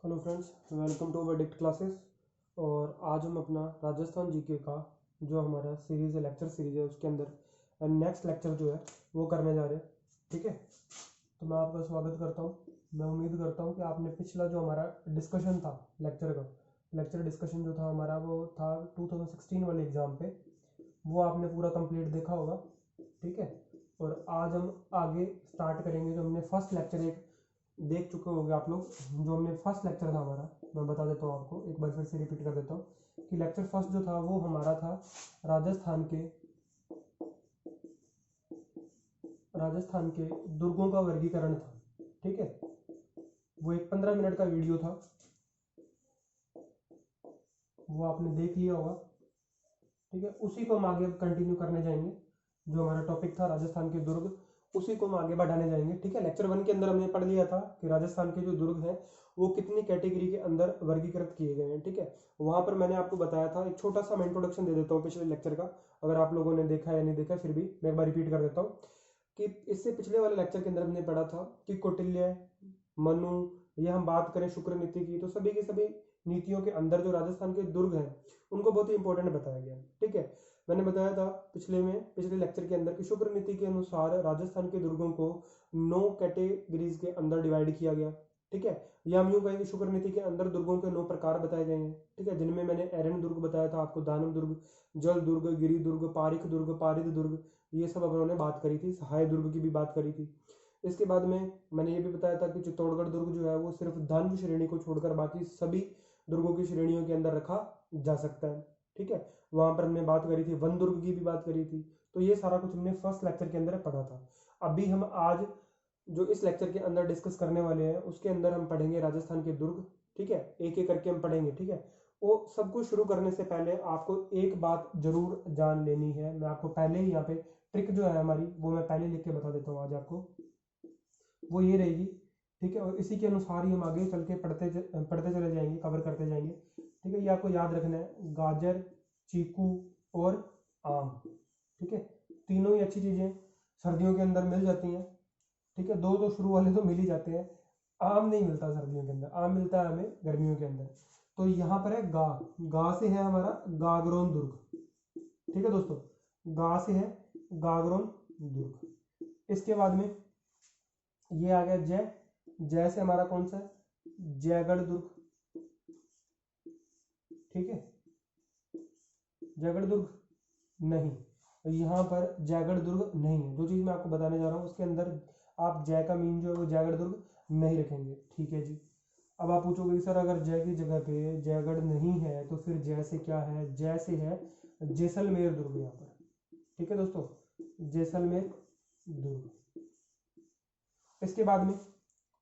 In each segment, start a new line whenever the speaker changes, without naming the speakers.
Hello friends, welcome to verdict classes. और आज हम अपना राजस्थान जीके का जो हमारा सीरीज़ है, लेक्चर सीरीज़ है, उसके अंदर नेक्स्ट लेक्चर जो है वो करने जा रहे हैं। ठीक है, तो मैं आपका स्वागत करता हूँ। मैं उम्मीद करता हूँ कि आपने पिछला जो हमारा डिस्कशन था लेक्चर डिस्कशन जो था हमारा, वो था 2016 वाले एग्ज़ाम पे, वो आपने पूरा कंप्लीट देखा होगा। ठीक है, और आज हम आगे स्टार्ट करेंगे। जो हमने फर्स्ट लेक्चर एक देख चुके होंगे आप लोग, जो हमने फर्स्ट लेक्चर था हमारा, मैं बता देता हूँ आपको, एक बार फिर से रिपीट कर देता हूँ कि लेक्चर फर्स्ट जो था वो हमारा था राजस्थान के दुर्गों का वर्गीकरण था। ठीक है, वो एक 15 मिनट का वीडियो था, वो आपने देख लिया होगा। ठीक है, उसी को हम आगे कंटिन्यू करने जाएंगे। जो हमारा टॉपिक था राजस्थान के दुर्ग, उसी को हम आगे बढ़ाने जाएंगे। ठीक है, लेक्चर 1 के अंदर हमने पढ़ लिया था कि राजस्थान के जो दुर्ग हैं वो कितनी कैटेगरी के अंदर वर्गीकृत किए गए हैं। ठीक है, वहां पर मैंने आपको बताया था, एक छोटा सा मैं इंट्रोडक्शन दे देता हूँ पिछले लेक्चर का, अगर आप लोगों ने देखा या नहीं देखा, फिर भी मैं एक बार रिपीट कर देता हूँ कि इससे पिछले वाले लेक्चर के अंदर हमने पढ़ा था कि कौटिल्य, मनु, या हम बात करें शुक्र नीति की, तो सभी की सभी नीतियों के अंदर जो राजस्थान के दुर्ग हैं उनको बहुत ही इंपॉर्टेंट बताया गया। ठीक है, मैंने बताया था पिछले लेक्चर के अंदर कि शुक्र नीति के अनुसार राजस्थान के दुर्गों को 9 कैटेगरीज के अंदर डिवाइड किया गया। ठीक है, या हम यूं कहें कि शुक्र नीति के अंदर दुर्गों के 9 प्रकार बताए गए हैं। ठीक है, जिनमें मैंने एरन दुर्ग बताया था आपको, दानव दुर्ग, जल दुर्ग, गिरी दुर्ग, पारिक दुर्ग, पारिद दुर्ग, ये सब अपनों ने बात करी थी। सहाय दुर्ग की भी बात करी थी। इसके बाद में मैंने ये भी बताया था कि चित्तौड़गढ़ दुर्ग जो है वो सिर्फ धन श्रेणी को छोड़कर बाकी सभी दुर्गों की श्रेणियों के अंदर रखा जा सकता है। ठीक है, वहां पर हमने बात करी थी, वन दुर्ग की भी बात करी थी। तो ये सारा कुछ हमने फर्स्ट लेक्चर के अंदर पढ़ा था। अभी हम आज जो इस लेक्चर के अंदर डिस्कस करने वाले हैं उसके अंदर हम पढ़ेंगे राजस्थान के दुर्ग। ठीक है, एक एक करके हम पढ़ेंगे। ठीक है, वो सब कुछ शुरू करने से पहले आपको एक बात जरूर जान लेनी है। मैं आपको पहले ही यहाँ पे ट्रिक जो है हमारी, वो मैं पहले लिख के बता देता हूँ आज आपको, वो ये रहेगी। ठीक है, और इसी के अनुसार ही हम आगे चल के पढ़ते चले जाएंगे, कवर करते जाएंगे। ठीक है, ये आपको याद रखना है, गाजर, चीकू और आम। ठीक है, तीनों ही अच्छी चीजें सर्दियों के अंदर मिल जाती हैं। ठीक है, दो तो शुरू वाले तो मिल ही जाते हैं, आम नहीं मिलता सर्दियों के अंदर, आम मिलता है हमें गर्मियों के अंदर। तो यहाँ पर है गा, गा से है हमारा गागरोन दुर्ग। ठीक है दोस्तों, गा से है गागरोन दुर्ग। इसके बाद में ये आ गया जय, जय से हमारा कौन सा है, जयगढ़ दुर्ग। ठीक है, जयगढ़ दुर्ग नहीं, तो यहाँ पर जयगढ़ दुर्ग नहीं है। जो चीज मैं आपको बताने जा रहा हूँ उसके अंदर आप जय का मीन जो है वो जयगढ़ दुर्ग नहीं रखेंगे। ठीक है जी, अब आप पूछोगे सर अगर जय की जगह पे जयगढ़ नहीं है तो फिर जय से क्या है, जय से है जैसलमेर दुर्ग यहाँ पर। ठीक है दोस्तों, जैसलमेर दुर्ग। इसके बाद में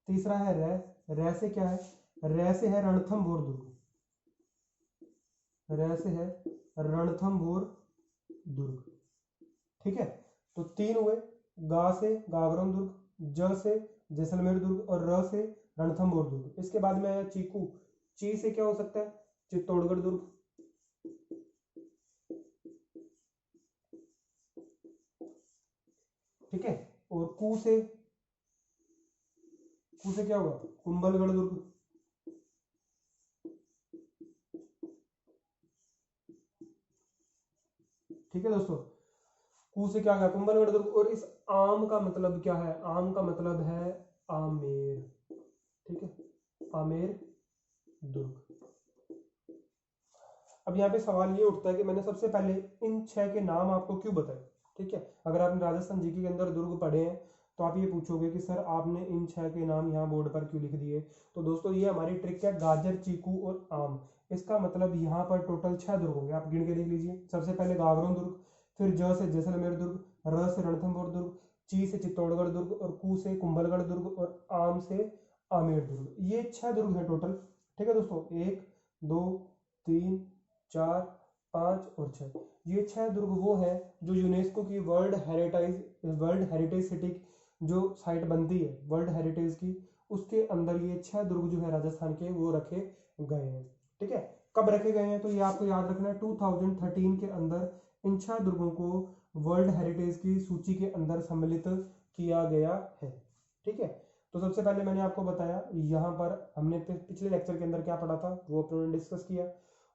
तीसरा है रै, रै से क्या है, रै से है रणथंभौर दुर्ग, रै से है रणथंभौर दुर्ग। ठीक है, तो तीन हुए, गा से गागरोन दुर्ग, ज से जैसलमेर दुर्ग और र से रणथंभौर दुर्ग। इसके बाद में आया चीकू, ची से क्या हो सकता है, चित्तौड़गढ़ दुर्ग। ठीक है, और कू से क्या होगा, कुंभलगढ़ दुर्ग। ठीक है दोस्तों, कू से क्या गया, कुंभलगढ़ दुर्ग। और इस आम का मतलब क्या है, आम का मतलब है आमेर। ठीक है, आमेर दुर्ग। अब यहाँ पे सवाल ये उठता है कि मैंने सबसे पहले इन 6 के नाम आपको क्यों बताए। ठीक है, अगर आपने राजस्थान जीके के अंदर दुर्ग पढ़े हैं तो आप ये पूछोगे कि सर आपने इन 6 के नाम यहाँ बोर्ड पर क्यों लिख दिए। तो दोस्तों ये हमारी ट्रिक है, गाजर, चीकू और आम। इसका मतलब यहाँ पर टोटल 6 दुर्ग होंगे, आप गिन के देख लीजिए। सबसे पहले गागरोन दुर्ग, फिर ज से जैसलमेर दुर्ग, र से रणथंभौर दुर्ग, ची से चित्तौड़गढ़ दुर्ग और कू से कुंभलगढ़ दुर्ग और आम से आमेर दुर्ग। ये 6 दुर्ग हैं टोटल। ठीक है दोस्तों, 1 2 3 4 5 और 6, ये 6 दुर्ग वो है जो यूनेस्को की वर्ल्ड हेरिटेज सिटी जो साइट बनती है वर्ल्ड हेरिटेज की, उसके अंदर ये 6 दुर्ग जो है राजस्थान के वो रखे गए हैं। ठीक है, कब रखे गए हैं तो ये आपको याद रखना है, 2013 के अंदर इन 6 दुर्गों को वर्ल्ड हेरिटेज की सूची के अंदर सम्मिलित किया गया है। ठीक है, तो सबसे पहले मैंने आपको बताया, यहाँ पर हमने पिछले लेक्चर के अंदर क्या पढ़ा था वो अपनों ने डिस्कस किया।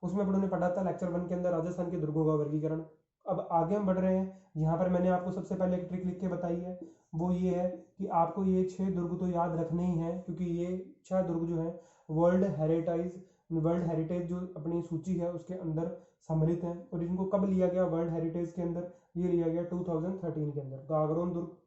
उसमें अपनों ने पढ़ा था लेक्चर 1 के अंदर राजस्थान के दुर्गों का वर्गीकरण। अब आगे हम बढ़ रहे हैं। यहाँ पर मैंने आपको सबसे पहले एक ट्रिक लिख के बताई है, वो ये है कि आपको ये 6 दुर्ग तो याद रखने ही है, क्योंकि ये 6 दुर्ग जो है वर्ल्ड हेरिटेज जो अपनी सूची है उसके अंदर सम्मिलित हैं। और इनको कब लिया गया वर्ल्ड हेरिटेज के अंदर? ये लिया गया 2013 के अंदर। गागरोन दुर्ग,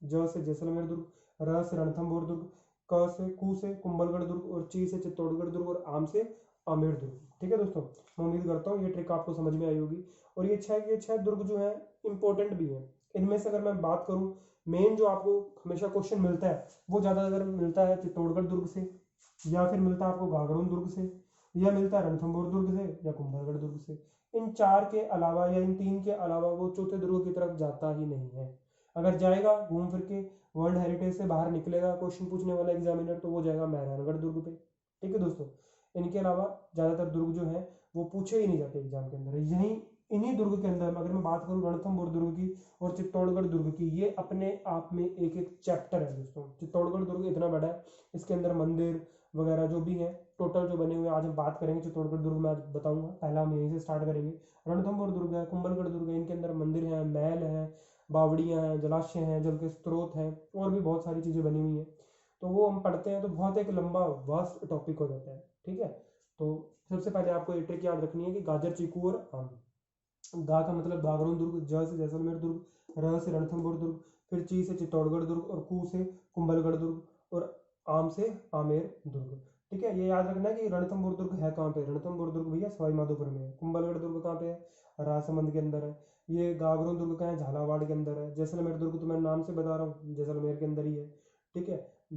ज से जैसलमेर दुर्ग, र से रणथंभौर दुर्ग, क से कू से कुंभलगढ़ दुर्ग, और ची से चित्तौड़गढ़ दुर्ग, और आम से आमेर दुर्ग। ठीक है दोस्तों, मैं उम्मीद करता हूँ ये ट्रिक आपको समझ में आई होगी। और ये छह दुर्ग जो है इंपॉर्टेंट भी है। इनमें से अगर मैं बात करूँ, मेन जो आपको हमेशा क्वेश्चन मिलता है वो ज्यादातर मिलता है चित्तौड़गढ़ दुर्ग से, या फिर मिलता है आपको गागरोन दुर्ग से, या मिलता है रणथंभौर दुर्ग से, या कुंभलगढ़ दुर्ग से। इन 4 के अलावा या इन 3 के अलावा वो चौथे दुर्ग की तरफ जाता ही नहीं है। अगर जाएगा घूम फिर के वर्ल्ड हेरिटेज से बाहर निकलेगा क्वेश्चन पूछने वाला एग्जामिनर, तो वो जाएगा मेहरानगढ़ दुर्ग पे। ठीक है दोस्तों, इनके अलावा ज्यादातर दुर्ग जो है वो पूछे ही नहीं जाते एग्जाम के अंदर। यही इन्हीं दुर्ग के अंदर अगर मैं बात करूं रणथंभौर दुर्ग की और चित्तौड़गढ़ दुर्ग की, ये अपने आप में एक एक चैप्टर है दोस्तों। चित्तौड़गढ़ दुर्ग इतना बड़ा है, इसके अंदर मंदिर वगैरह जो भी है टोटल जो बने हुए हैं आज हम बात करेंगे। चित्तौड़गढ़ दुर्ग में आज बताऊंगा, पहला हम यहीं से स्टार्ट करेंगे। रणथंभौर दुर्ग है, कुंभलगढ़ दुर्ग है, इनके अंदर मंदिर है, महल है, बावड़ियां हैं, जलाशय हैं, जल के स्रोत हैं, और भी बहुत सारी चीजें बनी हुई हैं। तो वो हम पढ़ते हैं तो बहुत एक लंबा वास्ट टॉपिक हो जाता है। ठीक है, तो सबसे पहले आपको ये ट्रिक याद रखनी है कि गाजर, चीकू और आम। गा का मतलब गागरोन दुर्ग, ज से जैसलमेर दुर्ग, र से रणथंभौर दुर्ग, फिर ची से चित्तौड़गढ़ दुर्ग, और कू से कुंभलगढ़ दुर्ग, और आम से आमेर दुर्ग। ठीक है, ये याद रखना है कि रणथंभौर दुर्ग है कहाँ पे। रणथंभौर दुर्ग भैया सवाई माधोपुर में है। कुंभलगढ़ दुर्ग कहाँ पे है? राजसमंद के अंदर है। ये गागरोन दुर्ग कहाँ है? झालावाड़ के अंदर है। जैसलमेर दुर्ग तो मैं नाम से बता रहा हूँ, जैसलमेर के अंदर ही है। ठीक है,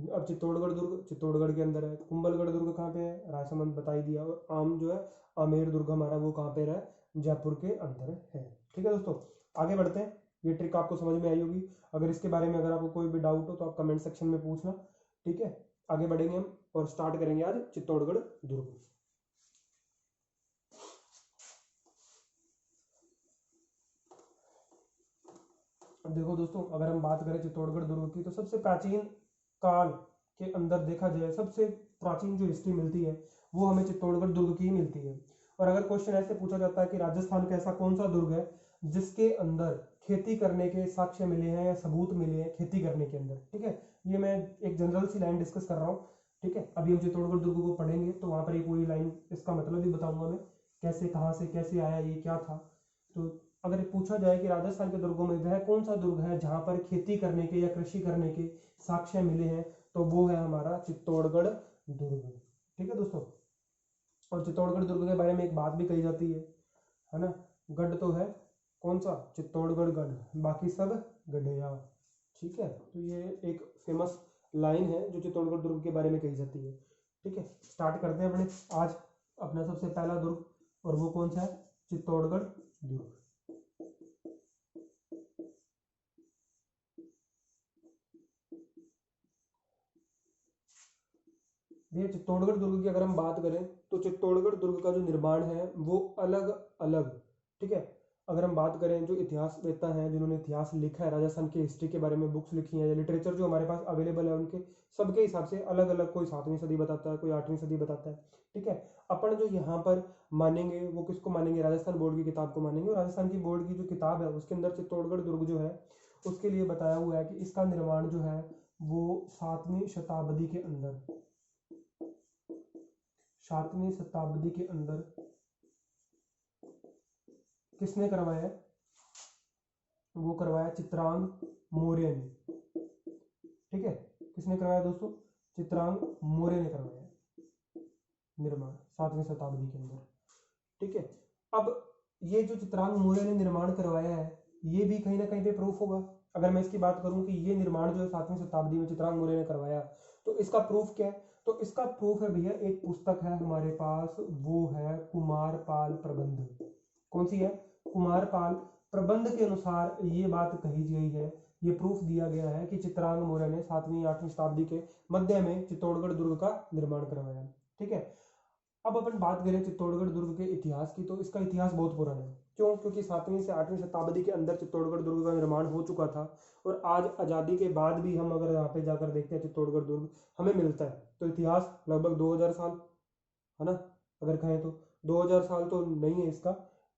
अब चित्तौड़गढ़ दुर्ग चित्तौड़गढ़ के अंदर है। कुंभलगढ़ दुर्ग कहाँ पे है? राजसमंद बता ही दिया। और आम जो है आमेर दुर्ग हमारा वो कहाँ पे है? जयपुर के अंदर है। ठीक है दोस्तों, आगे बढ़ते हैं। ये ट्रिक आपको समझ में आई होगी। अगर इसके बारे में अगर आपको कोई भी डाउट हो तो आप कमेंट सेक्शन में पूछना। ठीक है, आगे बढ़ेंगे हम और स्टार्ट करेंगे आज चित्तौड़गढ़ दुर्ग। अब देखो दोस्तों, अगर हम बात करें चित्तौड़गढ़ दुर्ग की, तो सबसे प्राचीन काल के अंदर देखा जाए सबसे प्राचीन जो हिस्ट्री मिलती है वो हमें चित्तौड़गढ़ दुर्ग की ही मिलती है। और अगर क्वेश्चन ऐसे पूछा जाता है कि राजस्थान का ऐसा कौन सा दुर्ग है जिसके अंदर खेती करने के साक्ष्य मिले हैं या सबूत मिले हैं खेती करने के अंदर। ठीक है, ये मैं एक जनरल सी लाइन डिस्कस कर रहा हूँ। ठीक है, अभी हम चित्तौड़गढ़ दुर्ग को पढ़ेंगे तो वहां पर ये पूरी लाइन इसका मतलब भी बताऊंगा मैं, कैसे कहाँ से कैसे आया, ये क्या था। तो अगर पूछा जाए कि राजस्थान के दुर्गों में वह कौन सा दुर्ग है जहां पर खेती करने के या कृषि करने के साक्ष्य मिले हैं, तो वो है हमारा चित्तौड़गढ़ दुर्ग। ठीक है दोस्तों, और चित्तौड़गढ़ दुर्ग के बारे में एक बात भी कही जाती है ना, गढ़ तो है कौन सा? चित्तौड़गढ़ गढ़, बाकी सब गढ़िया। ठीक है, तो ये एक फेमस लाइन है जो चित्तौड़गढ़ दुर्ग के बारे में कही जाती है। ठीक है, स्टार्ट करते हैं अपने आज अपना सबसे पहला दुर्ग, और वो कौन सा है? चित्तौड़गढ़ दुर्ग। ये चित्तौड़गढ़ दुर्ग की अगर हम बात करें तो चित्तौड़गढ़ दुर्ग का जो निर्माण है वो अलग अलग, ठीक है, अगर हम बात करें जो इतिहासवेत्ता हैं जिन्होंने इतिहास लिखा है राजस्थान की हिस्ट्री के बारे में, बुक्स लिखी हैं या लिटरेचर जो हमारे पास अवेलेबल है, उनके सबके हिसाब से अलग अलग, कोई 7वीं सदी बताता है, कोई 8वीं सदी बताता है। ठीक है, अपन जो यहाँ पर मानेंगे वो किसको मानेंगे? राजस्थान बोर्ड की किताब को मानेंगे। और राजस्थान की बोर्ड की जो किताब है उसके अंदर चित्तौड़गढ़ दुर्ग जो है उसके लिए बताया हुआ है कि इसका निर्माण जो है वो 7वीं शताब्दी के अंदर 7वीं शताब्दी के अंदर किसने करवाया है? वो करवाया चित्रांग मौर्य ने। ठीक है, किसने करवाया दोस्तों? चित्रांग मौर्य ने करवाया निर्माण 7वीं शताब्दी के अंदर। ठीक है, अब ये जो चित्रांग मौर्य ने निर्माण करवाया है ये भी कहीं ना कहीं पे प्रूफ होगा। अगर मैं इसकी बात करूं कि ये निर्माण जो है 7वीं शताब्दी में चित्रांग मौर्य ने करवाया, तो इसका प्रूफ क्या है? तो इसका प्रूफ है भैया, एक पुस्तक है हमारे पास, वो है कुमारपाल प्रबंध। कौन सी है? कुमारपाल प्रबंध के अनुसार ये बात कही गई है, ये प्रूफ दिया गया है कि चित्रांग मौर्य ने 7वीं-8वीं शताब्दी के मध्य में चित्तौड़गढ़ दुर्ग का निर्माण करवाया। ठीक है, अब अपन बात करें चित्तौड़गढ़ दुर्ग के इतिहास की, तो इसका इतिहास बहुत पुराना है। क्यों? क्योंकि 7वीं से 8वीं शताब्दी के अंदर चित्तौड़गढ़ दुर्ग का निर्माण हो चुका था और आज आज़ादी के बाद भी हम अगर यहाँ पे जाकर देखते हैं चित्तौड़गढ़ दुर्ग हमें मिलता है। तो इतिहास लगभग 2000 साल, है ना, अगर कहें तो 2000 साल तो नहीं है इसका,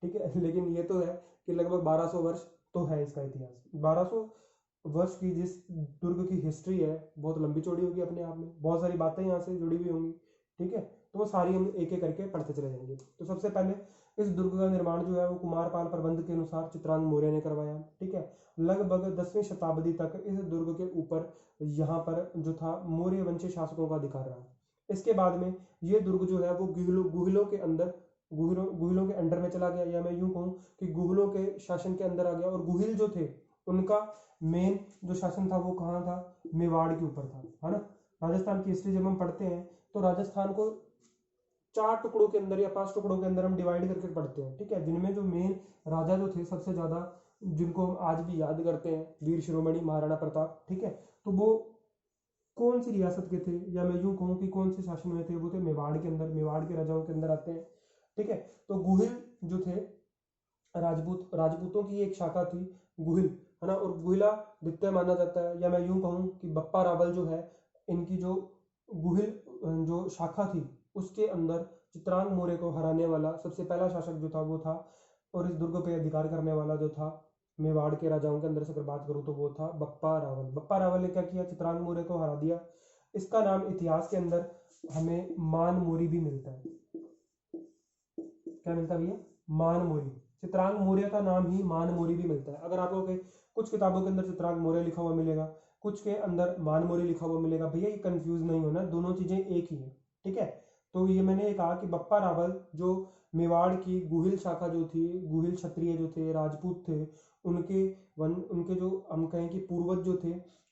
ठीक है, लेकिन ये तो है कि लगभग 1200 वर्ष तो है इसका इतिहास। 1200 वर्ष की जिस दुर्ग की हिस्ट्री है बहुत लंबी चौड़ी होगी अपने आप में, बहुत सारी बातें यहाँ से जुड़ी हुई होंगी, ठीक है। तो वो सारी हम एक एक करके पढ़ते चले जाएंगे। तो सबसे पहले इस दुर्ग का निर्माण जो है वो कुमारपाल प्रबंध के अनुसार चित्रांग मौर्य ने करवाया, ठीक है। लगभग 10वीं शताब्दी तक इस दुर्ग के ऊपर यहाँ पर जो था मौर्य वंशी शासकों का अधिकार रहा। इसके बाद में ये दुर्ग जो है वो गुहिलों के अंदर गुहिलों के अंडर में चला गया, या मैं यूं कहूँ कि गुहिलों के शासन के अंदर आ गया। और गुहिल जो थे उनका मेन जो शासन था वो कहाँ था? मेवाड़ के ऊपर था, है ना। राजस्थान की हिस्ट्री जब हम पढ़ते हैं तो राजस्थान को 4 टुकड़ों के अंदर या 5 टुकड़ों के अंदर हम डिवाइड करके पढ़ते हैं, ठीक है। जिनमें जो मेन राजा जो थे सबसे ज्यादा, जिनको हम आज भी याद करते हैं, वीर शिरोमणि महाराणा प्रताप, ठीक है। तो वो कौन सी रियासत के थे, या मैं यूं कहूँ कि कौन से शासन में थे? वो थे मेवाड़ के अंदर, मेवाड़ के राजाओं के अंदर आते हैं, ठीक है। तो गुहिल जो थे राजपूतों की एक शाखा थी गुहिल, है ना। और गुहिला द्वितीय माना जाता है, या मैं यूं कहूँ कि बप्पा रावल जो है इनकी जो गुहिल जो शाखा थी उसके अंदर चित्रांग मौर्य को हराने वाला सबसे पहला शासक जो था वो था। और इस दुर्ग पे अधिकार करने वाला जो था मेवाड़ के राजाओं के अंदर से अगर बात करूं तो वो था बप्पा रावल। बप्पा रावल ने क्या किया? चित्रांग मौर्य को हरा दिया। इसका नाम इतिहास के अंदर हमें मान मोरी भी मिलता है। क्या मिलता है भैया? मान मोरी। चित्रांग मौर्य का नाम ही मान मोरी भी मिलता है। अगर आपको कुछ किताबों के अंदर चित्रांग मौर्य लिखा हुआ मिलेगा, कुछ के अंदर मान मोरी लिखा हुआ मिलेगा, भैया ये कंफ्यूज नहीं होना, दोनों चीजें एक ही है, ठीक है। तो ये मैंने कहा कि बप्पा रावल जो मेवाड़ की गुहिल शाखा जो थी, गुहिल क्षत्रिय जो थे, राजपूत थे, उनके जो हम कहें कि पूर्वज जो थे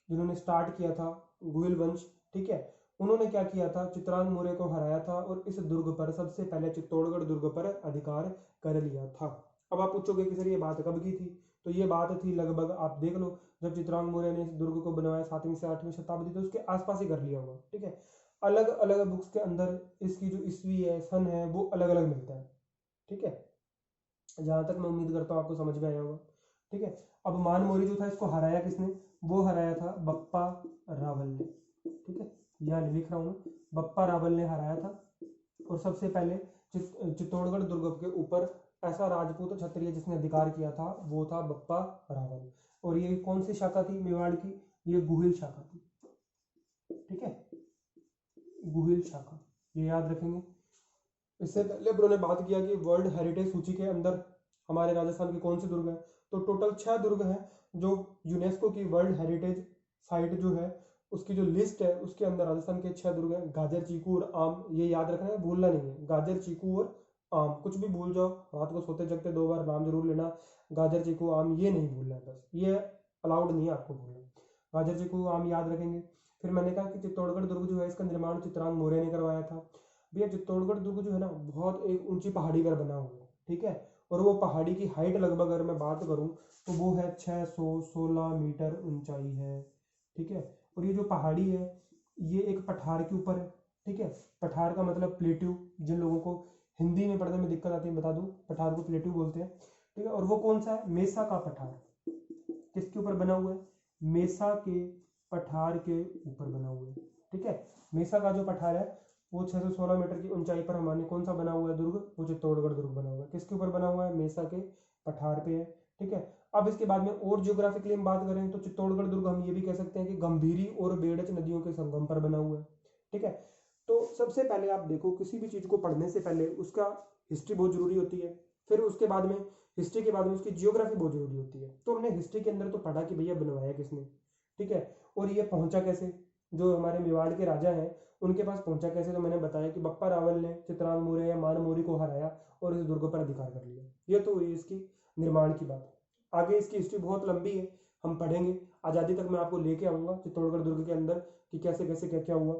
जिन्होंने स्टार्ट किया था गुहिल वंश, ठीक है, उन्होंने क्या किया था? चित्रांग मौर्य को हराया था और इस दुर्ग पर सबसे पहले चित्तौड़गढ़ दुर्ग पर अधिकार कर लिया था। अब आप पूछोगे कि सर ये बात कब की थी? तो ये बात थी लगभग आप देख लो जब चित्रांग मौर्य ने इस दुर्ग को बनवाया 7वीं से 8वीं शताब्दी, तो उसके आसपास ही कर लिया होगा, ठीक है। अलग अलग बुक्स के अंदर इसकी जो ईस्वी है, सन है, वो अलग अलग मिलता है, ठीक है। जहां तक मैं उम्मीद करता हूँ आपको समझ में आया होगा, ठीक है। अब मान मोरी जो था इसको हराया किसने? वो हराया था बप्पा रावल ने, ठीक है। यहाँ लिख रहा हूँ, बप्पा रावल ने हराया था। और सबसे पहले चित्तौड़गढ़ दुर्ग के ऊपर ऐसा राजपूत क्षत्रिय जिसने अधिकार किया था वो था बप्पा रावल। और ये कौन सी शाखा थी मेवाड़ की? ये गुहिल शाखा थी, ठीक है, गुहिल शाखा, ये याद रखेंगे। इससे पहले ब्रो ने बात किया कि वर्ल्ड हेरिटेज सूची के अंदर हमारे राजस्थान के कौन से दुर्ग हैं। तो टोटल 6 दुर्ग हैं जो यूनेस्को की वर्ल्ड हेरिटेज साइट जो है उसकी जो लिस्ट है उसके अंदर राजस्थान के 6 दुर्ग हैं। गाजर, चीकू और आम, ये याद रखना है, भूलना नहीं है। गाजर, चीकू और आम, कुछ भी भूल जाओ रात को सोते जगते 2 बार नाम जरूर लेना। गाजर, चीकू, आम ये नहीं भूलना है, बस ये अलाउड नहीं है आपको भूलना। गाजर, चीकू, आम याद रखेंगे। फिर मैंने कहा कि चित्तौड़गढ़ दुर्ग जो है इसका निर्माण चित्रांग मौर्य ने करवाया था। भैया चित्तौड़गढ़ दुर्ग जो है ना बहुत एक ऊंची पहाड़ी पर बना हुआ है, ठीक है। और वो पहाड़ी की हाइट लगभग अगर मैं बात करूं तो वो है 616 मीटर ऊंचाई है, ठीक है। और ये जो पहाड़ी है ये एक पठार के ऊपर है, ठीक है। पठार का मतलब प्लेट्यू, जिन लोगों को हिंदी में पढ़ने में दिक्कत आती है बता दूं, पठार को प्लेट्यू बोलते हैं, ठीक है। और वो कौन सा है? मेसा का पठार। किसके ऊपर बना हुआ है? मेसा के पठार के ऊपर बना हुआ है, ठीक है। मेसा का जो पठार है वो 616 मीटर की ऊंचाई पर हमारे कौन सा बना हुआ है दुर्ग? वो चित्तौड़गढ़ दुर्ग बना हुआ है। किसके ऊपर बना हुआ है? मेसा के पठार पे है, ठीक है। अब इसके बाद में और जियोग्राफिकली हम बात करें तो चित्तौड़गढ़ दुर्ग हम ये भी कह सकते हैं कि गंभीरी और बेड़च नदियों के संगम पर बना हुआ है, ठीक है। तो सबसे पहले आप देखो किसी भी चीज को पढ़ने से पहले उसका हिस्ट्री बहुत जरूरी होती है, फिर उसके बाद में हिस्ट्री के बाद में उसकी जियोग्राफी बहुत जरूरी होती है। तो हमने हिस्ट्री के अंदर तो पढ़ा कि भैया बनवाया किसने, ठीक है, और ये पहुंचा कैसे, जो हमारे मेवाड़ के राजा हैं उनके पास पहुंचा कैसे। तो मैंने बताया कि बप्पा रावल ने चित्रांग मौर्य या मान मौर्य को हराया और इस दुर्ग पर अधिकार कर लिया। ये तो हुई इसकी निर्माण की बात। आगे इसकी हिस्ट्री बहुत लंबी है, हम पढ़ेंगे, आजादी तक मैं आपको लेके आऊंगा चित्तौड़गढ़ दुर्ग के अंदर कि कैसे कैसे क्या क्या हुआ।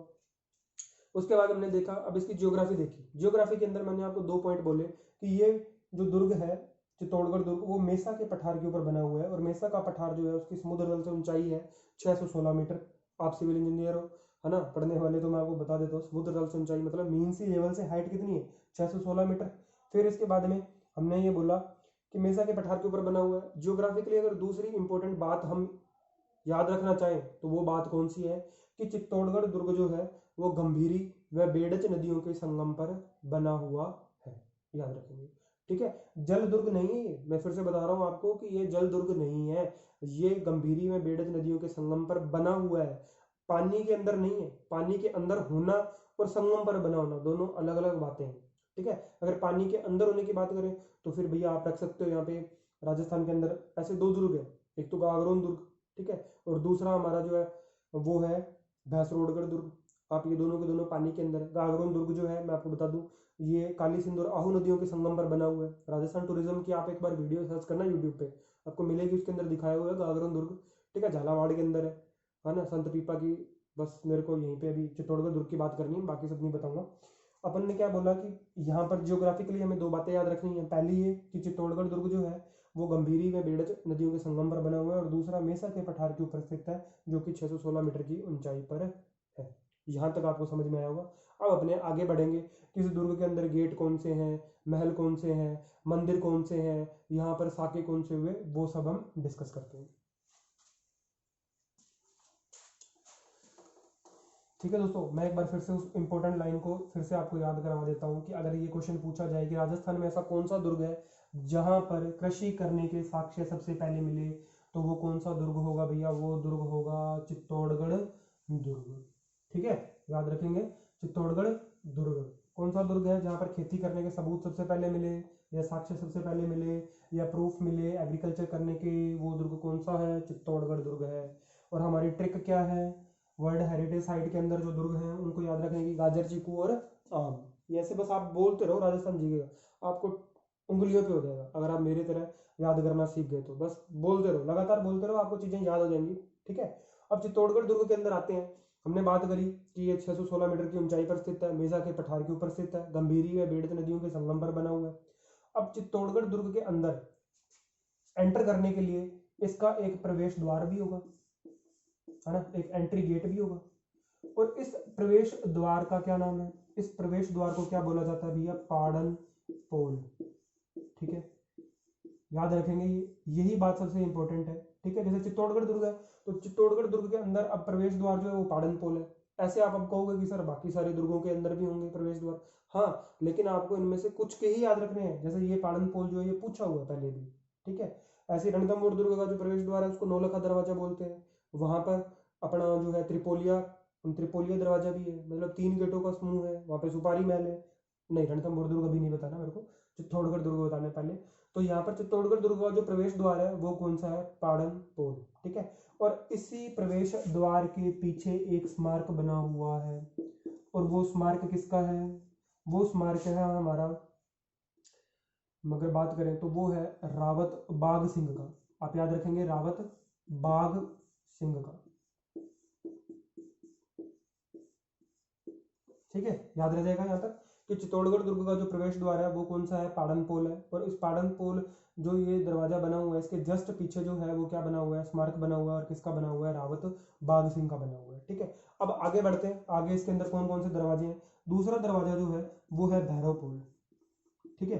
उसके बाद हमने देखा, अब इसकी जियोग्राफी देखी। जियोग्राफी के अंदर मैंने आपको 2 पॉइंट बोले कि ये जो दुर्ग है चित्तौड़गढ़ दुर्ग वो मेसा के पठार के ऊपर बना हुआ है। और मेसा का पठार जो है उसकी समुद्र तल से ऊंचाई है 616 मीटर। आप सिविल इंजीनियर हो, है ना, पढ़ने वाले, तो मैं आपको बता देता हूँ समुद्र तल से ऊंचाई मतलब मीन सी लेवल से हाइट कितनी है? 616 मीटर। फिर इसके बाद में हमने ये बोला कि मेसा के पठार के ऊपर बना हुआ है। जियोग्राफिकली अगर दूसरी इंपॉर्टेंट बात हम याद रखना चाहें तो वो बात कौन सी है कि चित्तौड़गढ़ दुर्ग जो है वो गंभीरी व बेडच नदियों के संगम पर बना हुआ है, याद रखेंगे। ठीक है, जल दुर्ग नहीं है, मैं फिर से बता रहा हूं आपको कि ये जल दुर्ग नहीं है, ये गंभीरी में बेडच नदियों के संगम पर बना हुआ है, पानी के अंदर नहीं है। पानी के अंदर होना और संगम पर बना होना दोनों अलग अलग बातें हैं। ठीक है, अगर पानी के अंदर होने की बात करें तो फिर भैया आप रख सकते हो यहाँ पे राजस्थान के अंदर ऐसे दो दुर्ग है, एक तो गागरोन दुर्ग, ठीक है, और दूसरा हमारा जो है वो है भैंसरोडगढ़ दुर्ग। आप ये दोनों के दोनों पानी के अंदर है। गागरोन दुर्ग जो है मैं आपको बता दूं ये काली सिंध और आहू नदियों के संगम पर बना हुआ है। राजस्थान टूरिज्म की आप एक बार वीडियो सर्च करना यूट्यूब पे, आपको मिलेगी, उसके अंदर दिखाया हुआ है गागरोन दुर्ग। ठीक है, झालावाड़ के अंदर है ना, संत पीपा की। बस मेरे को यहीं पे अभी चित्तौड़गढ़ दुर्ग की बात करनी है, बाकी सब नहीं बताऊंगा। अपन ने क्या बोला कि यहाँ पर जियोग्राफिकली हमें दो बातें याद रखनी है। पहली ये कि चित्तौड़गढ़ दुर्ग जो है वो गंभीरी व बेडच नदियों के संगम पर बना हुआ है, और दूसरा मेसा के पठार के ऊपर स्थित है जो कि 616 मीटर की ऊंचाई पर है। यहाँ तक आपको समझ में आया होगा। अब अपने आगे बढ़ेंगे कि इस दुर्ग के अंदर गेट कौन से हैं, महल कौन से हैं, मंदिर कौन से हैं, यहाँ पर साके कौन से हुए, वो सब हम डिस्कस करते हैं। ठीक है दोस्तों, मैं एक बार फिर से उस इंपॉर्टेंट लाइन को फिर से आपको याद करवा देता हूँ कि अगर ये क्वेश्चन पूछा जाए कि राजस्थान में ऐसा कौन सा दुर्ग है जहां पर कृषि करने के साक्ष्य सबसे पहले मिले, तो वो कौन सा दुर्ग होगा भैया, वो दुर्ग होगा चित्तौड़गढ़ दुर्ग। ठीक है, याद रखेंगे, चित्तौड़गढ़ दुर्ग कौन सा दुर्ग है जहां पर खेती करने के सबूत सबसे पहले मिले, या साक्ष्य सबसे पहले मिले, या प्रूफ मिले एग्रीकल्चर करने के, वो दुर्ग कौन सा है, चित्तौड़गढ़ दुर्ग है। और हमारी ट्रिक क्या है, वर्ल्ड हेरिटेज साइट के अंदर जो दुर्ग हैं उनको याद रखने की, गाजर, चीकू और आम। ये ऐसे बस आप बोलते रहो राजस्थान जीकेगा, आपको उंगलियों पे हो जाएगा। अगर आप मेरी तरह याद करना सीख गए तो बस बोलते रहो, लगातार बोलते रहो, आपको चीजें याद हो जाएंगी। ठीक है, अब चित्तौड़गढ़ दुर्ग के अंदर आते हैं। हमने बात करी कि ये 616 मीटर की ऊंचाई पर स्थित है, मेजा के पठार के ऊपर स्थित है, गंभीरी व बेडच नदियों के संगम पर बना हुआ है। अब चित्तौड़गढ़ दुर्ग के अंदर एंटर करने के लिए इसका एक प्रवेश द्वार भी होगा, है ना, एक एंट्री गेट भी होगा। और इस प्रवेश द्वार का क्या नाम है, इस प्रवेश द्वार को क्या बोला जाता है भैया, पाड़न पोल। ठीक है, याद रखेंगे, यही बात सबसे इंपॉर्टेंट है। ठीक है, जैसे चित्तौड़गढ़ दुर्ग है तो चित्तौड़गढ़ दुर्ग के अंदर अब प्रवेश द्वार जो है वो पाड़न पोल है। ऐसे आप अब कहोगे कि सर बाकी सारे दुर्गों के अंदर भी होंगे प्रवेश द्वार, हाँ, लेकिन आपको इनमें से कुछ के ही याद रखने हैं। जैसे ये पाड़न पोल जो है ये पूछा हुआ है पहले भी। ठीक है, ऐसे रणथंभौर दुर्ग का जो प्रवेश द्वार है उसको नौलखा दरवाजा बोलते हैं। वहां पर अपना जो है त्रिपोलिया त्रिपोलिया दरवाजा भी है, मतलब 3 गेटों का समूह है। वहां पे सुपारी महल है। नहीं, रणथंभौर दुर्ग अभी नहीं बताना मेरे को, चित्तौड़गढ़ दुर्ग बताने पहले। तो यहाँ पर चित्तौड़गढ़ दुर्ग का जो प्रवेश द्वार है वो कौन सा है, पाड़न पोल। ठीक है, और इसी प्रवेश द्वार के पीछे एक स्मारक बना हुआ है, और वो स्मारक किसका है, वो स्मारक है हमारा, मगर बात करें तो वो है रावत बाघ सिंह का। आप याद रखेंगे, रावत बाघ सिंह का। ठीक है, याद रह जाएगा यहाँ तक कि चित्तौड़गढ़ दुर्ग का जो प्रवेश द्वार है वो कौन सा है, पाड़न पोल है। और इस पाड़न पोल जो ये दरवाजा बना हुआ है इसके जस्ट पीछे जो है वो क्या बना हुआ है, स्मारक बना हुआ है, और किसका बना हुआ है, रावत बाघ सिंह का बना हुआ है। ठीक है, अब आगे बढ़ते हैं, आगे इसके अंदर कौन कौन से दरवाजे हैं। दूसरा दरवाजा जो है वो है भैरव पोल। ठीक है,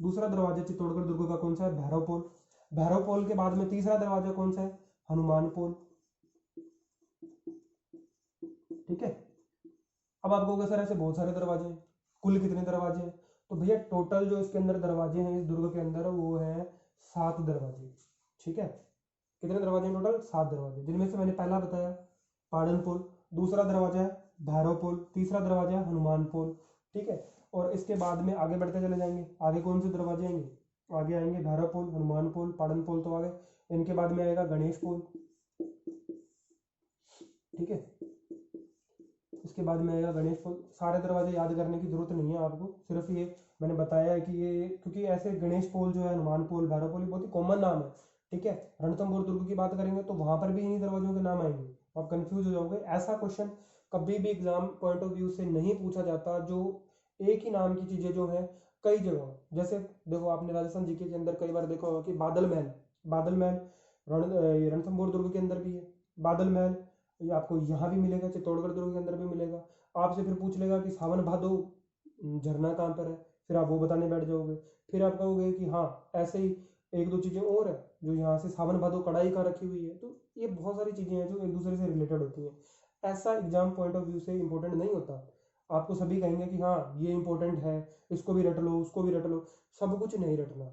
दूसरा दरवाजा चित्तौड़गढ़ दुर्ग का कौन सा है, भैरव पोल। भैरव पोल के बाद में तीसरा दरवाजा कौन सा है, हनुमान पोल। ठीक है, अब आप कहोगे सर ऐसे बहुत सारे दरवाजे हैं, कुल कितने दरवाजे हैं, तो भैया टोटल जो इसके अंदर दरवाजे हैं इस दुर्ग के अंदर वो है 7 दरवाजे। ठीक है, कितने दरवाजे हैं टोटल, 7 दरवाजे, जिनमें से मैंने पहला बताया पाड़न पोल, दूसरा दरवाजा है भैरव पोल, तीसरा दरवाजा है हनुमान पोल। ठीक है, और इसके बाद में आगे बढ़ते चले जाएंगे, आगे कौन से दरवाजे आएंगे, आगे आएंगे भैरव पोल, हनुमान पोल, पाड़न पोल तो आगे, इनके बाद में आएगा गणेश पोल। ठीक है, इसके बाद में आएगा गणेश पोल। सारे दरवाजे याद करने की जरूरत नहीं है आपको, सिर्फ ये मैंने बताया है कि ये, क्योंकि ऐसे गणेश पोल जो है, हनुमान पोल, भैरव पोल, बहुत ही कॉमन नाम है। ठीक है, रणथंभौर दुर्ग की बात करेंगे तो वहां पर भी इन्हीं दरवाजों के नाम आएंगे, आप कंफ्यूज हो जाओगे। ऐसा क्वेश्चन कभी भी एग्जाम पॉइंट ऑफ व्यू से नहीं पूछा जाता जो एक ही नाम की चीजें जो है कई जगह, जैसे देखो आपने राजस्थान जीके के अंदर कई बार देखा होगा कि बादल महल, बादल महल रणथंभौर दुर्ग के अंदर भी है बादल महल, ये आपको यहाँ भी मिलेगा, चित्तौड़गढ़ दुर्ग के अंदर भी मिलेगा। आपसे फिर पूछ लेगा कि सावन भादो झरना कहाँ पर है, फिर आप वो बताने बैठ जाओगे। फिर आप कहोगे कि हाँ ऐसे ही एक दो चीज़ें और है जो यहाँ से सावन भादो कढ़ाई का रखी हुई है, तो ये बहुत सारी चीज़ें हैं जो एक दूसरे से रिलेटेड होती हैं। ऐसा एग्जाम पॉइंट ऑफ व्यू से इंपॉर्टेंट नहीं होता। आपको सभी कहेंगे कि हाँ ये इंपॉर्टेंट है, इसको भी रट लो, उसको भी रट लो, सब कुछ नहीं रटना।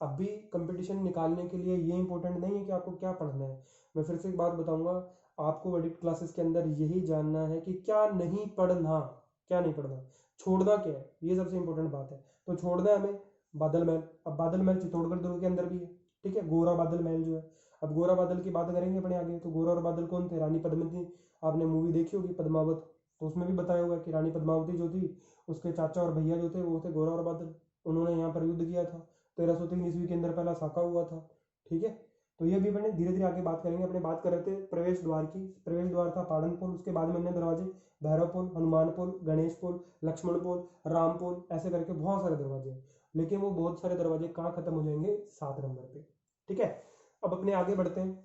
अभी कंपटीशन निकालने के लिए ये इंपॉर्टेंट नहीं है कि आपको क्या पढ़ना है। मैं फिर से एक बात बताऊंगा, आपको वर्डिक्ट क्लासेस के अंदर यही जानना है कि क्या नहीं पढ़ना, क्या नहीं पढ़ना, छोड़ना क्या है, ये सबसे इंपॉर्टेंट बात है। तो छोड़ना है हमें बादल महल। अब बादल महल चित्तौड़गढ़ दुर्ग के अंदर भी है, ठीक है, गोरा बादल महल जो है। अब गोरा बादल की बात करेंगे अपने आगे, तो गोरा और बादल कौन थे? रानी पद्मिनी। आपने मूवी देखी होगी पद्मावत, तो उसमें भी बताया हुआ है कि रानी पद्मावती जो थी, उसके चाचा और भैया जो थे वो थे गोरा और बादल। उन्होंने यहाँ पर युद्ध किया था, 1303 ईस्वी के अंदर पहला साका हुआ था, ठीक है। तो ये भी अपने धीरे धीरे आगे बात करेंगे। अपने बात कर रहे थे प्रवेश द्वार की, प्रवेश द्वार था पाड़न पोल, उसके बाद में अन्य दरवाजे भैरव पोल, हनुमान पोल, गणेश पोल, लक्ष्मण पोल, राम पोल, ऐसे करके बहुत सारे दरवाजे हैं। लेकिन वो बहुत सारे दरवाजे कहाँ खत्म हो जाएंगे? 7 नंबर पे, ठीक है। अब अपने आगे बढ़ते हैं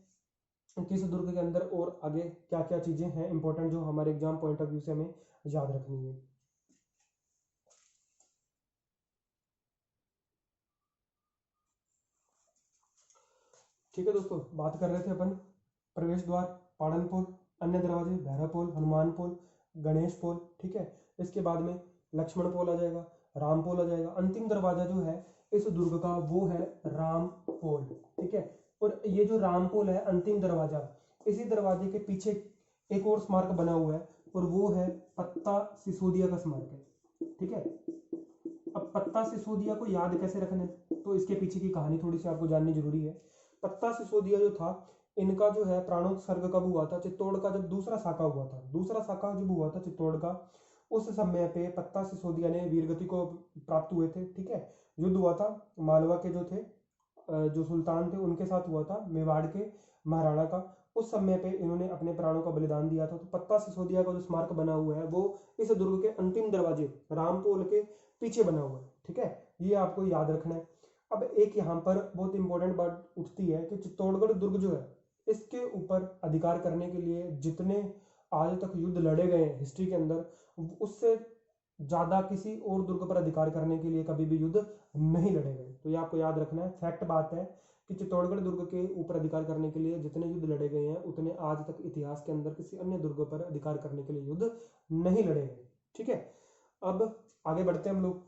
किस दुर्ग के अंदर और आगे क्या क्या चीजें हैं इंपॉर्टेंट जो हमारे एग्जाम पॉइंट ऑफ व्यू से हमें याद रखनी है। ठीक है दोस्तों, बात कर रहे थे अपन प्रवेश द्वार, पाड़न पोल, अन्य दरवाजे भैरव पोल, हनुमान पोल, गणेश पोल, ठीक है। इसके बाद में लक्ष्मण पोल आ जाएगा, राम पोल आ जाएगा। अंतिम दरवाजा जो है इस दुर्ग का वो है राम पोल, ठीक है। और ये जो राम पोल है अंतिम दरवाजा, इसी दरवाजे के पीछे एक और स्मारक बना हुआ है और वो है पत्ता सिसोदिया का स्मारक है, ठीक है। अब पत्ता सिसोदिया को याद कैसे रखना है, तो इसके पीछे की कहानी थोड़ी सी आपको जाननी जरूरी है। पत्ता सिसोदिया जो था, इनका जो है प्राणोत्सर्ग कब हुआ था? चित्तौड़ का जब दूसरा साका हुआ था, दूसरा साका जब हुआ था चित्तौड़ का, उस समय पे पत्ता सिसोदिया ने वीरगति को प्राप्त हुए थे, ठीक है। युद्ध हुआ था मालवा के जो थे जो सुल्तान थे उनके साथ हुआ था, मेवाड़ के महाराणा का। उस समय पे इन्होंने अपने प्राणों का बलिदान दिया था। तो पत्ता सिसोदिया का जो स्मारक बना हुआ है वो इस दुर्ग के अंतिम दरवाजे रामपोल के पीछे बना हुआ है, ठीक है। ये आपको याद रखना है। अब एक यहाँ पर बहुत इंपॉर्टेंट बात उठती है कि चित्तौड़गढ़ दुर्ग जो है, इसके ऊपर अधिकार करने के लिए जितने आज तक युद्ध लड़े गए हैं हिस्ट्री के अंदर, उससे ज्यादा किसी और दुर्ग पर अधिकार करने के लिए कभी भी युद्ध नहीं लड़े गए। तो ये आपको याद रखना है, फैक्ट बात है कि चित्तौड़गढ़ दुर्ग के ऊपर अधिकार करने के लिए जितने युद्ध लड़े गए हैं उतने आज तक इतिहास के अंदर किसी अन्य दुर्ग पर अधिकार करने के लिए युद्ध नहीं लड़े गए, ठीक है। अब आगे बढ़ते हैं हम लोग।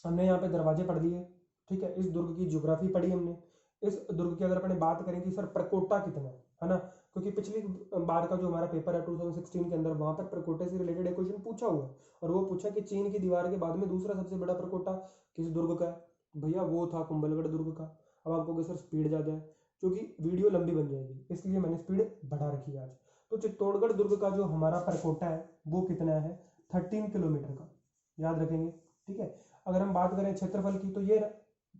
हमने यहाँ पे दरवाजे पढ़ लिए, ठीक है। इस दुर्ग की ज्योग्राफी पढ़ी हमने। इस दुर्ग की अगर अपने बात करें कि सर प्रकोटा कितना है ना, क्योंकि पिछली बार का जो हमारा पेपर है 2016 के अंदर, वहां पर प्रकोटे से रिलेटेड एक क्वेश्चन पूछा हुआ है और वो पूछा कि चीन की दीवार के बाद में दूसरा सबसे बड़ा प्रकोटा किस दुर्ग का है? भैया वो था कुंभलगढ़ दुर्ग का। अब आपको कहोगे सर स्पीड ज्यादा है, क्योंकि वीडियो लंबी बन जाएगी इसलिए मैंने स्पीड बढ़ा रखी है आज। तो चित्तौड़गढ़ दुर्ग का जो हमारा प्रकोटा है वो कितना है? 13 किलोमीटर का, याद रखेंगे, ठीक है। अगर हम बात करें क्षेत्रफल की, तो ये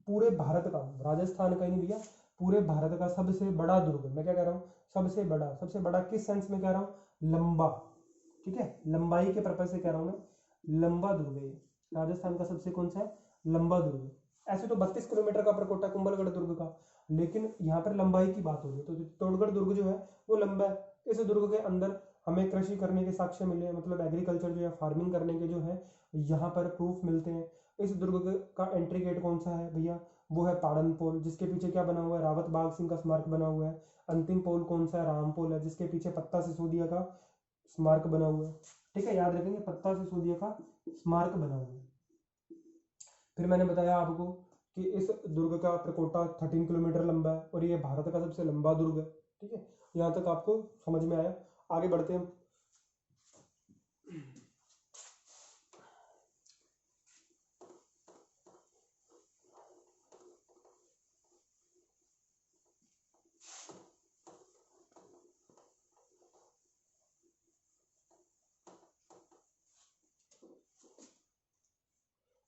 पूरे भारत का, राजस्थान का ही नहीं भैया, पूरे भारत का सबसे बड़ा दुर्ग। मैं क्या कह रहा हूँ? सबसे बड़ा। सबसे बड़ा किस सेंस में कह रहा हूँ? लंबा, ठीक है, लंबाई के पर्पज से कह रहा हूँ मैं, लंबा दुर्ग है ये। राजस्थान का सबसे कौन सा है? लंबा दुर्ग। ऐसे तो 32 किलोमीटर का प्रकोटा कुंभलगढ़ दुर्ग का, लेकिन यहाँ पर लंबाई की बात हो रही है, तो चित्तौड़गढ़ दुर्ग जो है वो लंबा है। इस दुर्ग के अंदर हमें कृषि करने के साक्ष्य मिले हैं, मतलब एग्रीकल्चर जो है फार्मिंग करने के जो है यहाँ पर प्रूफ मिलते हैं। इस दुर्ग का एंट्री गेट कौन सा है भैया? वो है पाड़न पोल, जिसके पीछे क्या बना हुआ है? रावत बाग सिंह का स्मारक बना हुआ है। अंतिम पोल कौन सा है? राम पोल है, जिसके पीछे पत्ता सिसोदिया का स्मारक बना हुआ है, ठीक है। याद रखेंगे, पत्ता सिसोदिया का स्मारक बना हुआ है। फिर मैंने बताया आपको कि इस दुर्ग का प्रकोटा 13 किलोमीटर लंबा है और ये भारत का सबसे लंबा दुर्ग है, ठीक है। यहाँ तक आपको समझ में आया। आगे बढ़ते हैं।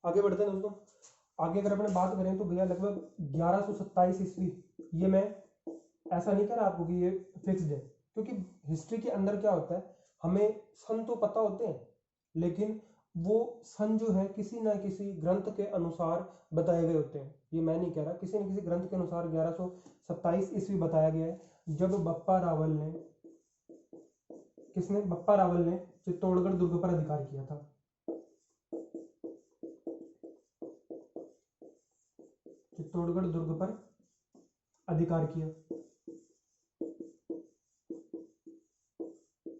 आगे बढ़ते हैं दोस्तों। आगे अगर अपने बात करें तो भैया लगभग 1127 ईस्वी, ये मैं ऐसा नहीं कह रहा आपको कि ये फिक्स्ड है, क्योंकि हिस्ट्री के अंदर क्या होता है, हमें सन तो पता होते हैं लेकिन वो सन जो है किसी ना किसी ग्रंथ के अनुसार बताए गए होते हैं। ये मैं नहीं कह रहा, किसी न किसी ग्रंथ के अनुसार 1127 ईस्वी बताया गया है, जब बप्पा रावल ने, किसने? बप्पा रावल ने चित्तौड़गढ़ दुर्ग पर अधिकार किया था। चित्तौड़गढ़ दुर्ग पर अधिकार किया।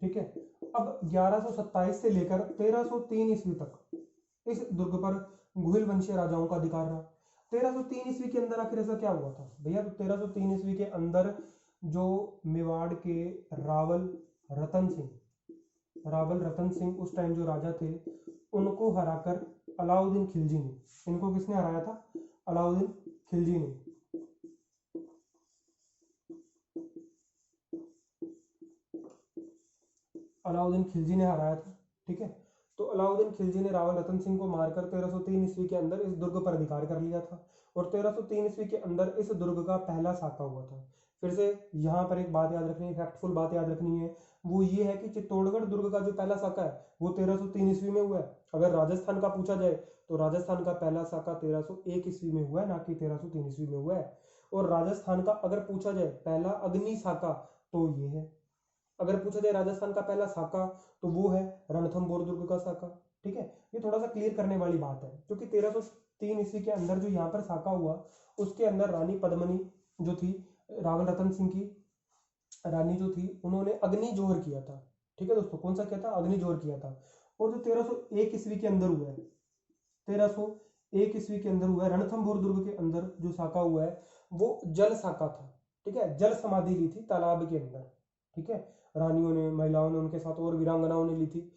ठीक है, अब 1127 से लेकर 1303 ईस्वी तक इस दुर्ग पर घुइल वंशीय राजाओं का अधिकार रहा। 1303 ईस्वी के अंदर आखिर ऐसा क्या हुआ था भैया? तो 1303 ईस्वी के अंदर जो मेवाड़ के रावल रतन सिंह उस टाइम जो राजा थे, उनको हराकर अलाउद्दीन खिलजी ने, इनको किसने हराया था? अलाउद्दीन खिलजी ने। अलाउद्दीन खिलजी ने हराया था। ठीक है, तो अलाउद्दीन खिलजी ने रावल रतन सिंह को मारकर 1303 ईस्वी के अंदर इस दुर्ग पर अधिकार कर लिया था और 1303 ईस्वी के अंदर इस दुर्ग का पहला साका हुआ था। फिर से यहाँ पर एक बात याद रखनी है, फैक्टफुल बात याद रखनी है, वो ये है कि चित्तौड़गढ़ दुर्ग का जो पहला साका है वो 1303 ईस्वी में हुआ है। अगर राजस्थान का पूछा जाए तो राजस्थान का पहला साका 1301 ईस्वी में हुआ है, ना कि 1303 ईस्वी में हुआ है। और राजस्थान का अगर पूछा जाए पहला अग्नि साका तो ये है। अगर पूछा जाए राजस्थान का पहला साका तो वो है रणथंभौर दुर्ग का साका। ठीक है, ये थोड़ा सा क्लियर करने वाली बात है, क्योंकि 1303 ईस्वी के अंदर जो यहाँ पर साका हुआ उसके अंदर रानी पद्मनी जो थी, रावल रतन सिंह की रानी जो थी, उन्होंने अग्नि जोहर किया था। ठीक है दोस्तों, कौन सा किया था? अग्नि जोहर किया था। और जो 1301 ईस्वी के अंदर हुआ है, 1301 ईस्वी के अंदर हुआ है रणथंभौर दुर्ग के अंदर जो साका हुआ है वो जल साका था। ठीक है, जल समाधि ली थी तालाब के अंदर। ठीक है, रानियों ने, महिलाओं ने, उनके साथ और वीरांगनाओं ने ली थी।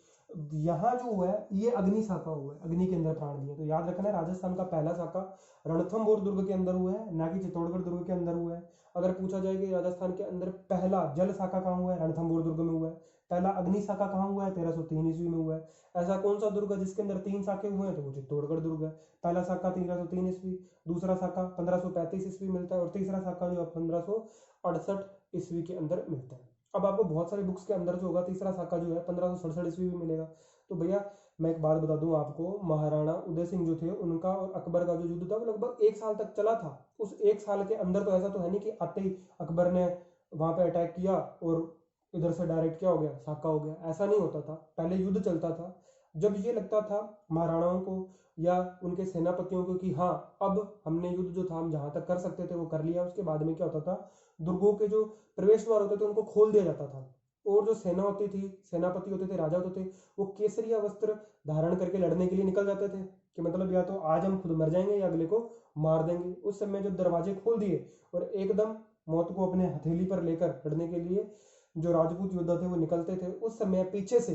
यहाँ जो हुआ है ये अग्नि साका हुआ है, अग्नि के अंदर प्राण दिया। तो याद रखना है राजस्थान का पहला साका रणथंभौर दुर्ग के अंदर हुआ है, ना कि चित्तौड़गढ़ दुर्ग के अंदर हुआ है। अगर पूछा जाए कि राजस्थान के अंदर पहला जल साका कहाँ हुआ है? रणथंभौर दुर्ग में हुआ है। पहला अग्नि साका कहाँ हुआ है? 1303 ईस्वी में हुआ है। ऐसा कौन सा दुर्ग है जिसके अंदर 3 साके हुए हैं? तो वो चित्तौड़गढ़ दुर्ग है। पहला साका 1303 ईस्वी, दूसरा साका 1535 ईस्वी मिलता है और तीसरा साका जो 1568 ईस्वी के अंदर मिलता है। अब आपको बहुत सारे बुक्स के अंदर जो होगा तीसरा साका जो है 1567 ईस्वी में मिलेगा। तो भैया मैं एक बात बता दूं आपको, महाराणा उदय सिंह जो थे उनका और अकबर का जो युद्ध था वो लगभग 1 साल तक चला था। उस 1 साल के अंदर तो ऐसा तो है नहीं कि आते ही अकबर ने वहां पे अटैक किया और इधर से डायरेक्ट क्या हो गया? साका हो गया। ऐसा नहीं होता था, पहले युद्ध चलता था। जब ये लगता था महाराणाओं को या उनके सेनापतियों को कि हाँ अब हमने युद्ध जो था हम जहां तक कर सकते थे वो कर लिया, उसके बाद में क्या होता था? दुर्गों के जो प्रवेश द्वार होते थे उनको खोल दिया जाता था और जो सेना होती थी, सेनापति होते थे, राजा होते थे, वो केसरिया वस्त्र धारण करके लड़ने के लिए निकल जाते थे कि मतलब या तो आज हम खुद मर जाएंगे या अगले को मार देंगे। उस समय जब दरवाजे खोल दिए और एकदम मौत को अपने हथेली पर लेकर लड़ने के लिए जो राजपूत योद्धा थे वो निकलते थे, उस समय पीछे से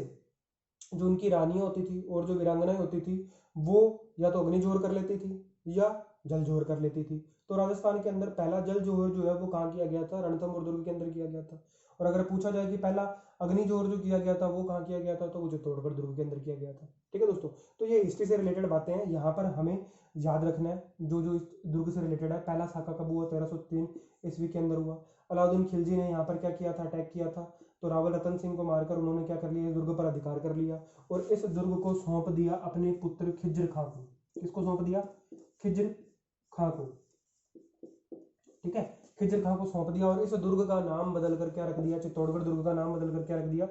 जो उनकी रानियां होती थी और जो वीरांगनाएं होती थी वो या तो अग्नि जोहर कर लेती थी या जल जोहर कर लेती थी। तो राजस्थान के अंदर पहला जल जोहर जो है वो कहाँ किया गया था? रणथंभौर दुर्ग के अंदर किया गया था। और अगर पूछा जाए कि पहला अग्नि जोहर जो किया गया था वो कहाँ किया गया था, तो वो चित्तौड़गढ़ दुर्ग के अंदर किया गया था। ठीक है दोस्तों, तो ये हिस्ट्री से रिलेटेड बातें हैं, यहाँ पर हमें याद रखना है जो जो इस दुर्ग से रिलेटेड है। पहला साका कब हुआ? 1303 ईस्वी के अंदर हुआ। अलाउद्दीन खिलजी ने यहाँ पर क्या किया था? अटैक किया था। तो रावल रतन सिंह को मारकर उन्होंने क्या कर लिया? इस दुर्ग पर अधिकार कर लिया और इस दुर्ग को सौंप दिया अपने पुत्र खिज्र खां को। किसको सौंप दिया? खिज्र खां को। ठीक है, खिज्र खां को सौंप दिया और इस दुर्ग का नाम बदल कर क्या रख दिया? चित्तौड़गढ़ दुर्ग का नाम बदल कर क्या रख दिया?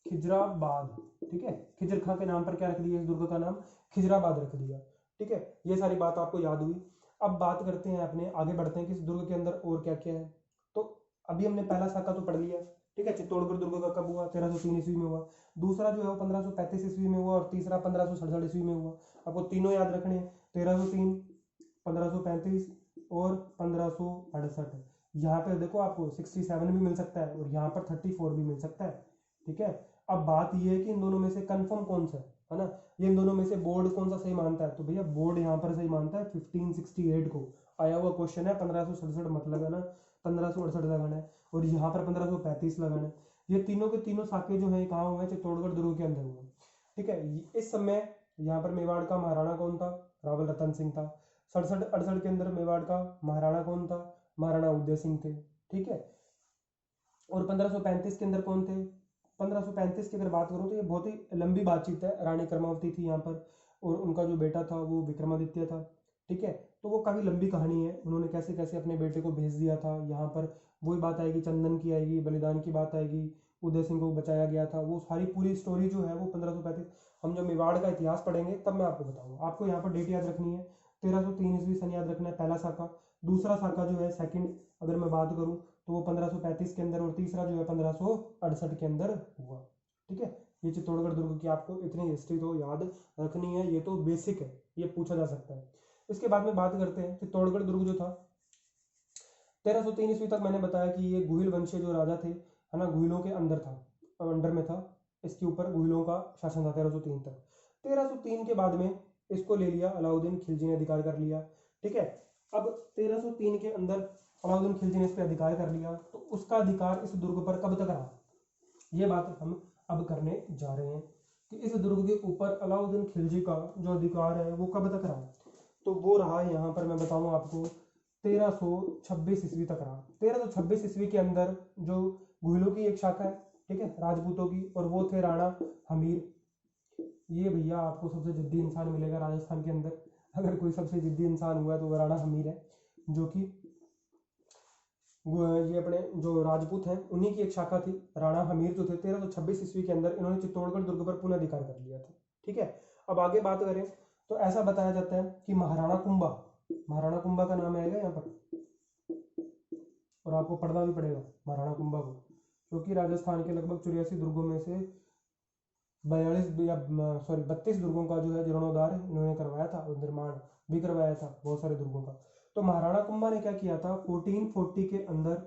खिजराबाद। ठीक है, खिज्र खां के नाम पर क्या रख दिया? इस दुर्ग का नाम खिजराबाद रख दिया। ठीक है, ये सारी बात आपको याद हुई। अब बात करते हैं, अपने आगे बढ़ते हैं कि इस दुर्ग के अंदर और क्या क्या है। तो अभी हमने पहला साका तो पढ़ लिया। ठीक है, चित्तौड़गढ़ दुर्ग का कब हुआ? 1303 ईस्वी में हुआ। दूसरा जो है वो 1535 ईस्वी में हुआ और तीसरा 1567 ईस्वी में हुआ। आपको तीनों याद रखने हैं, 1303, 1535 और 1568। यहाँ पे देखो आपको 67 भी मिल सकता है और यहाँ पर 34 भी मिल सकता है। ठीक है, अब बात यह है कि इन दोनों में से कंफर्म कौन सा है ना? ये इन दोनों में से बोर्ड कौन सा सही मानता है? तो भैया बोर्ड यहाँ पर सही मानता है 1568 को। आया हुआ क्वेश्चन है, 1567 मत लगाना, 1568 लगाना है और यहाँ पर 1535 लगाना है। ये तीनों के तीनों साके जो है कहाँ हुए? चित्तौड़गढ़ दुर्ग के अंदर हुए। ठीक है, इस समय यहाँ पर मेवाड़ का महाराणा कौन था? रावल रतन सिंह था। 67-68 के अंदर मेवाड़ का महाराणा कौन था? महाराणा उदय सिंह थे। ठीक है, और 1535 के अंदर कौन थे? 1535 की अगर बात करूं तो ये बहुत ही लंबी बातचीत है। रानी कर्मावती थी यहाँ पर और उनका जो बेटा था वो विक्रमादित्य था। ठीक है, तो वो काफी लंबी कहानी है, उन्होंने कैसे कैसे अपने बेटे को भेज दिया था। यहाँ पर वही बात आएगी, चंदन की आएगी, बलिदान की बात आएगी, उदय सिंह को बचाया गया था, वो सारी पूरी स्टोरी जो है वो 1535 हम जब मेवाड़ का इतिहास पढ़ेंगे तब मैं आपको बताऊंगा। आपको यहाँ पर डेट याद रखनी है, 1303 ईस्वी सन याद रखना है, पहला साका। दूसरा साका जो है सेकंड अगर मैं बात करूं तो वो 1535 के अंदर, और तीसरा जो है 1568 के अंदर हुआ। ठीक है, ये चित्तौड़गढ़ दुर्ग की आपको इतनी हिस्ट्री तो याद रखनी है, ये तो बेसिक है, ये पूछा जा सकता है। इसके बाद में बात करते हैं चित्तौड़गढ़ दुर्ग जो था 1303 ईस्वी तक, मैंने बताया कि ये गुहिल वंशीय जो राजा थे, है ना, गुहिलों के अंदर था, अंडर में था, इसके ऊपर गुहिलों का शासन था 1303 तक। 1303 के बाद में इसको ले लिया अलाउद्दीन खिलजी ने, अधिकार कर लिया। ठीक है, अब 1303 के अंदर अलाउद्दीन खिलजी ने इस पर अधिकार कर लिया, तो उसका अधिकार इस दुर्ग पर कब तक रहा, ये बात हम अब करने जा रहे हैं कि इस दुर्ग के ऊपर अलाउद्दीन खिलजी का जो अधिकार है वो कब तक रहा। तो वो रहा यहाँ पर मैं बताऊँ आपको 1326 ईस्वी तक रहा। 1326 ईस्वी के अंदर जो गुहिलों की एक शाखा है, ठीक है, राजपूतों की, और वो थे राणा हमीर। ये भैया आपको सबसे जिद्दी इंसान मिलेगा राजस्थान के अंदर, अगर कोई सबसे जिद्दी इंसान हुआ है तो वो राणा हमीर है, जो कि ये अपने जो राजपूत हैं उन्हीं की एक शाखा थी। राणा हमीर जो थे 1326 ईस्वी के अंदर इन्होंने चित्तौड़गढ़ दुर्ग पर पुनः अधिकार कर लिया था। ठीक है, अब आगे बात करें तो ऐसा बताया जाता है कि महाराणा कुंभा का नाम आएगा यहाँ पर, और आपको पढ़ना भी पड़ेगा महाराणा कुंभा को, क्योंकि राजस्थान के लगभग 84 दुर्गों में से 32 दुर्गों का जो है जीर्णोद्धार इन्होंने करवाया था, और निर्माण भी करवाया था बहुत सारे दुर्गों का। तो महाराणा कुंभा ने क्या किया था, 1440 के अंदर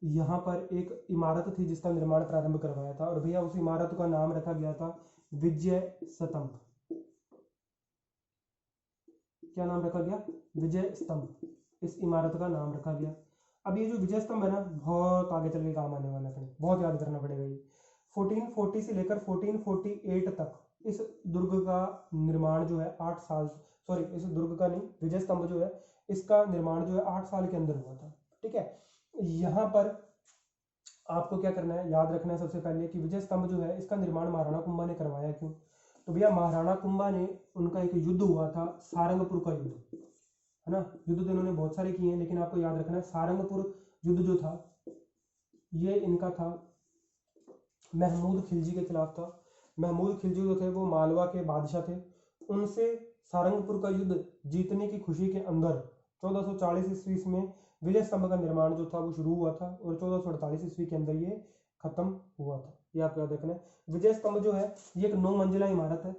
यहाँ पर एक इमारत थी जिसका निर्माण प्रारंभ करवाया था, और भैया उस इमारत का नाम रखा गया था विजय स्तंभ। क्या नाम रखा गया, विजय स्तंभ, इस इमारत का नाम रखा गया। अब ये जो विजय स्तंभ है ना, बहुत आगे चल के काम आने वाला है, बहुत याद करना पड़ेगा ये। 1440 से लेकर 1448 तक इस दुर्ग का निर्माण जो है 8 साल, सॉरी इस दुर्ग का नहीं, विजय स्तंभ जो है इसका निर्माण जो है 8 साल के अंदर हुआ था। ठीक है, यहाँ पर आपको क्या करना है, याद रखना है सबसे पहले कि विजय स्तंभ जो है इसका निर्माण महाराणा कुंभा ने करवाया। क्यों, तो भैया महाराणा कुंभा ने, उनका एक युद्ध हुआ था सारंगपुर का युद्ध, है ना। युद्ध तो इन्होंने बहुत सारे किए हैं, लेकिन आपको याद रखना है सारंगपुर युद्ध जो था ये इनका था महमूद खिलजी के खिलाफ था। महमूद खिलजी जो थे वो मालवा के बादशाह थे, उनसे सारंगपुर का युद्ध जीतने की खुशी के अंदर 1440 ईस्वी में विजय स्तंभ का निर्माण जो था वो शुरू हुआ था, और 1448 ईस्वी के अंदर ये खत्म हुआ था। ये आपको याद रखना है। विजय स्तंभ जो है ये एक 9 मंजिला इमारत है।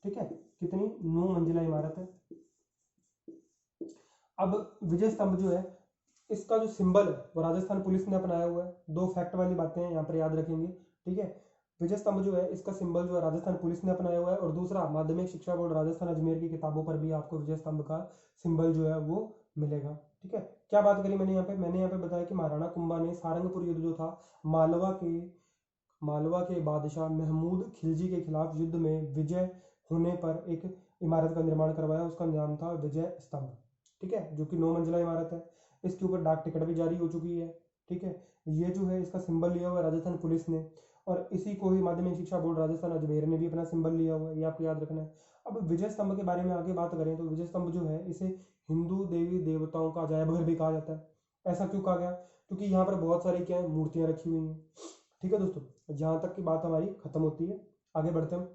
ठीक है, कितनी, 9 मंजिला इमारत है। अब विजय स्तंभ जो है इसका जो सिंबल है वो राजस्थान पुलिस ने अपनाया हुआ है। 2 फैक्ट वाली बातें हैं यहाँ पर याद रखेंगे। ठीक है, विजय स्तंभ जो है इसका सिंबल जो है राजस्थान पुलिस ने अपनाया हुआ है, और दूसरा माध्यमिक शिक्षा बोर्ड राजस्थान अजमेर की किताबों पर भी आपको विजय स्तंभ का सिंबल जो है वो मिलेगा। ठीक है, क्या बात करी मैंने यहाँ पे बताया कि महाराणा कुंभा ने सारंगपुर युद्ध जो था मालवा के बादशाह महमूद खिलजी के खिलाफ युद्ध में विजय होने पर एक इमारत का निर्माण करवाया, उसका नाम था विजय स्तंभ। ठीक है, जो कि 9 मंजिला इमारत है। इसके ऊपर डाक टिकट भी जारी हो चुकी है। ठीक है, ये जो है इसका सिंबल लिया हुआ है राजस्थान पुलिस ने, और इसी को ही माध्यमिक शिक्षा बोर्ड राजस्थान अजमेर ने भी अपना सिंबल लिया हुआ है, ये आपको याद रखना है। अब विजय स्तंभ के बारे में आगे बात करें तो विजय स्तंभ जो है इसे हिंदू देवी देवताओं का अजायब घर भी कहा जाता है। ऐसा क्यों कहा गया, क्योंकि यहाँ पर बहुत सारी क्या है, मूर्तियां रखी हुई हैं। ठीक है दोस्तों, जहां तक की बात हमारी खत्म होती है, आगे बढ़ते हैं।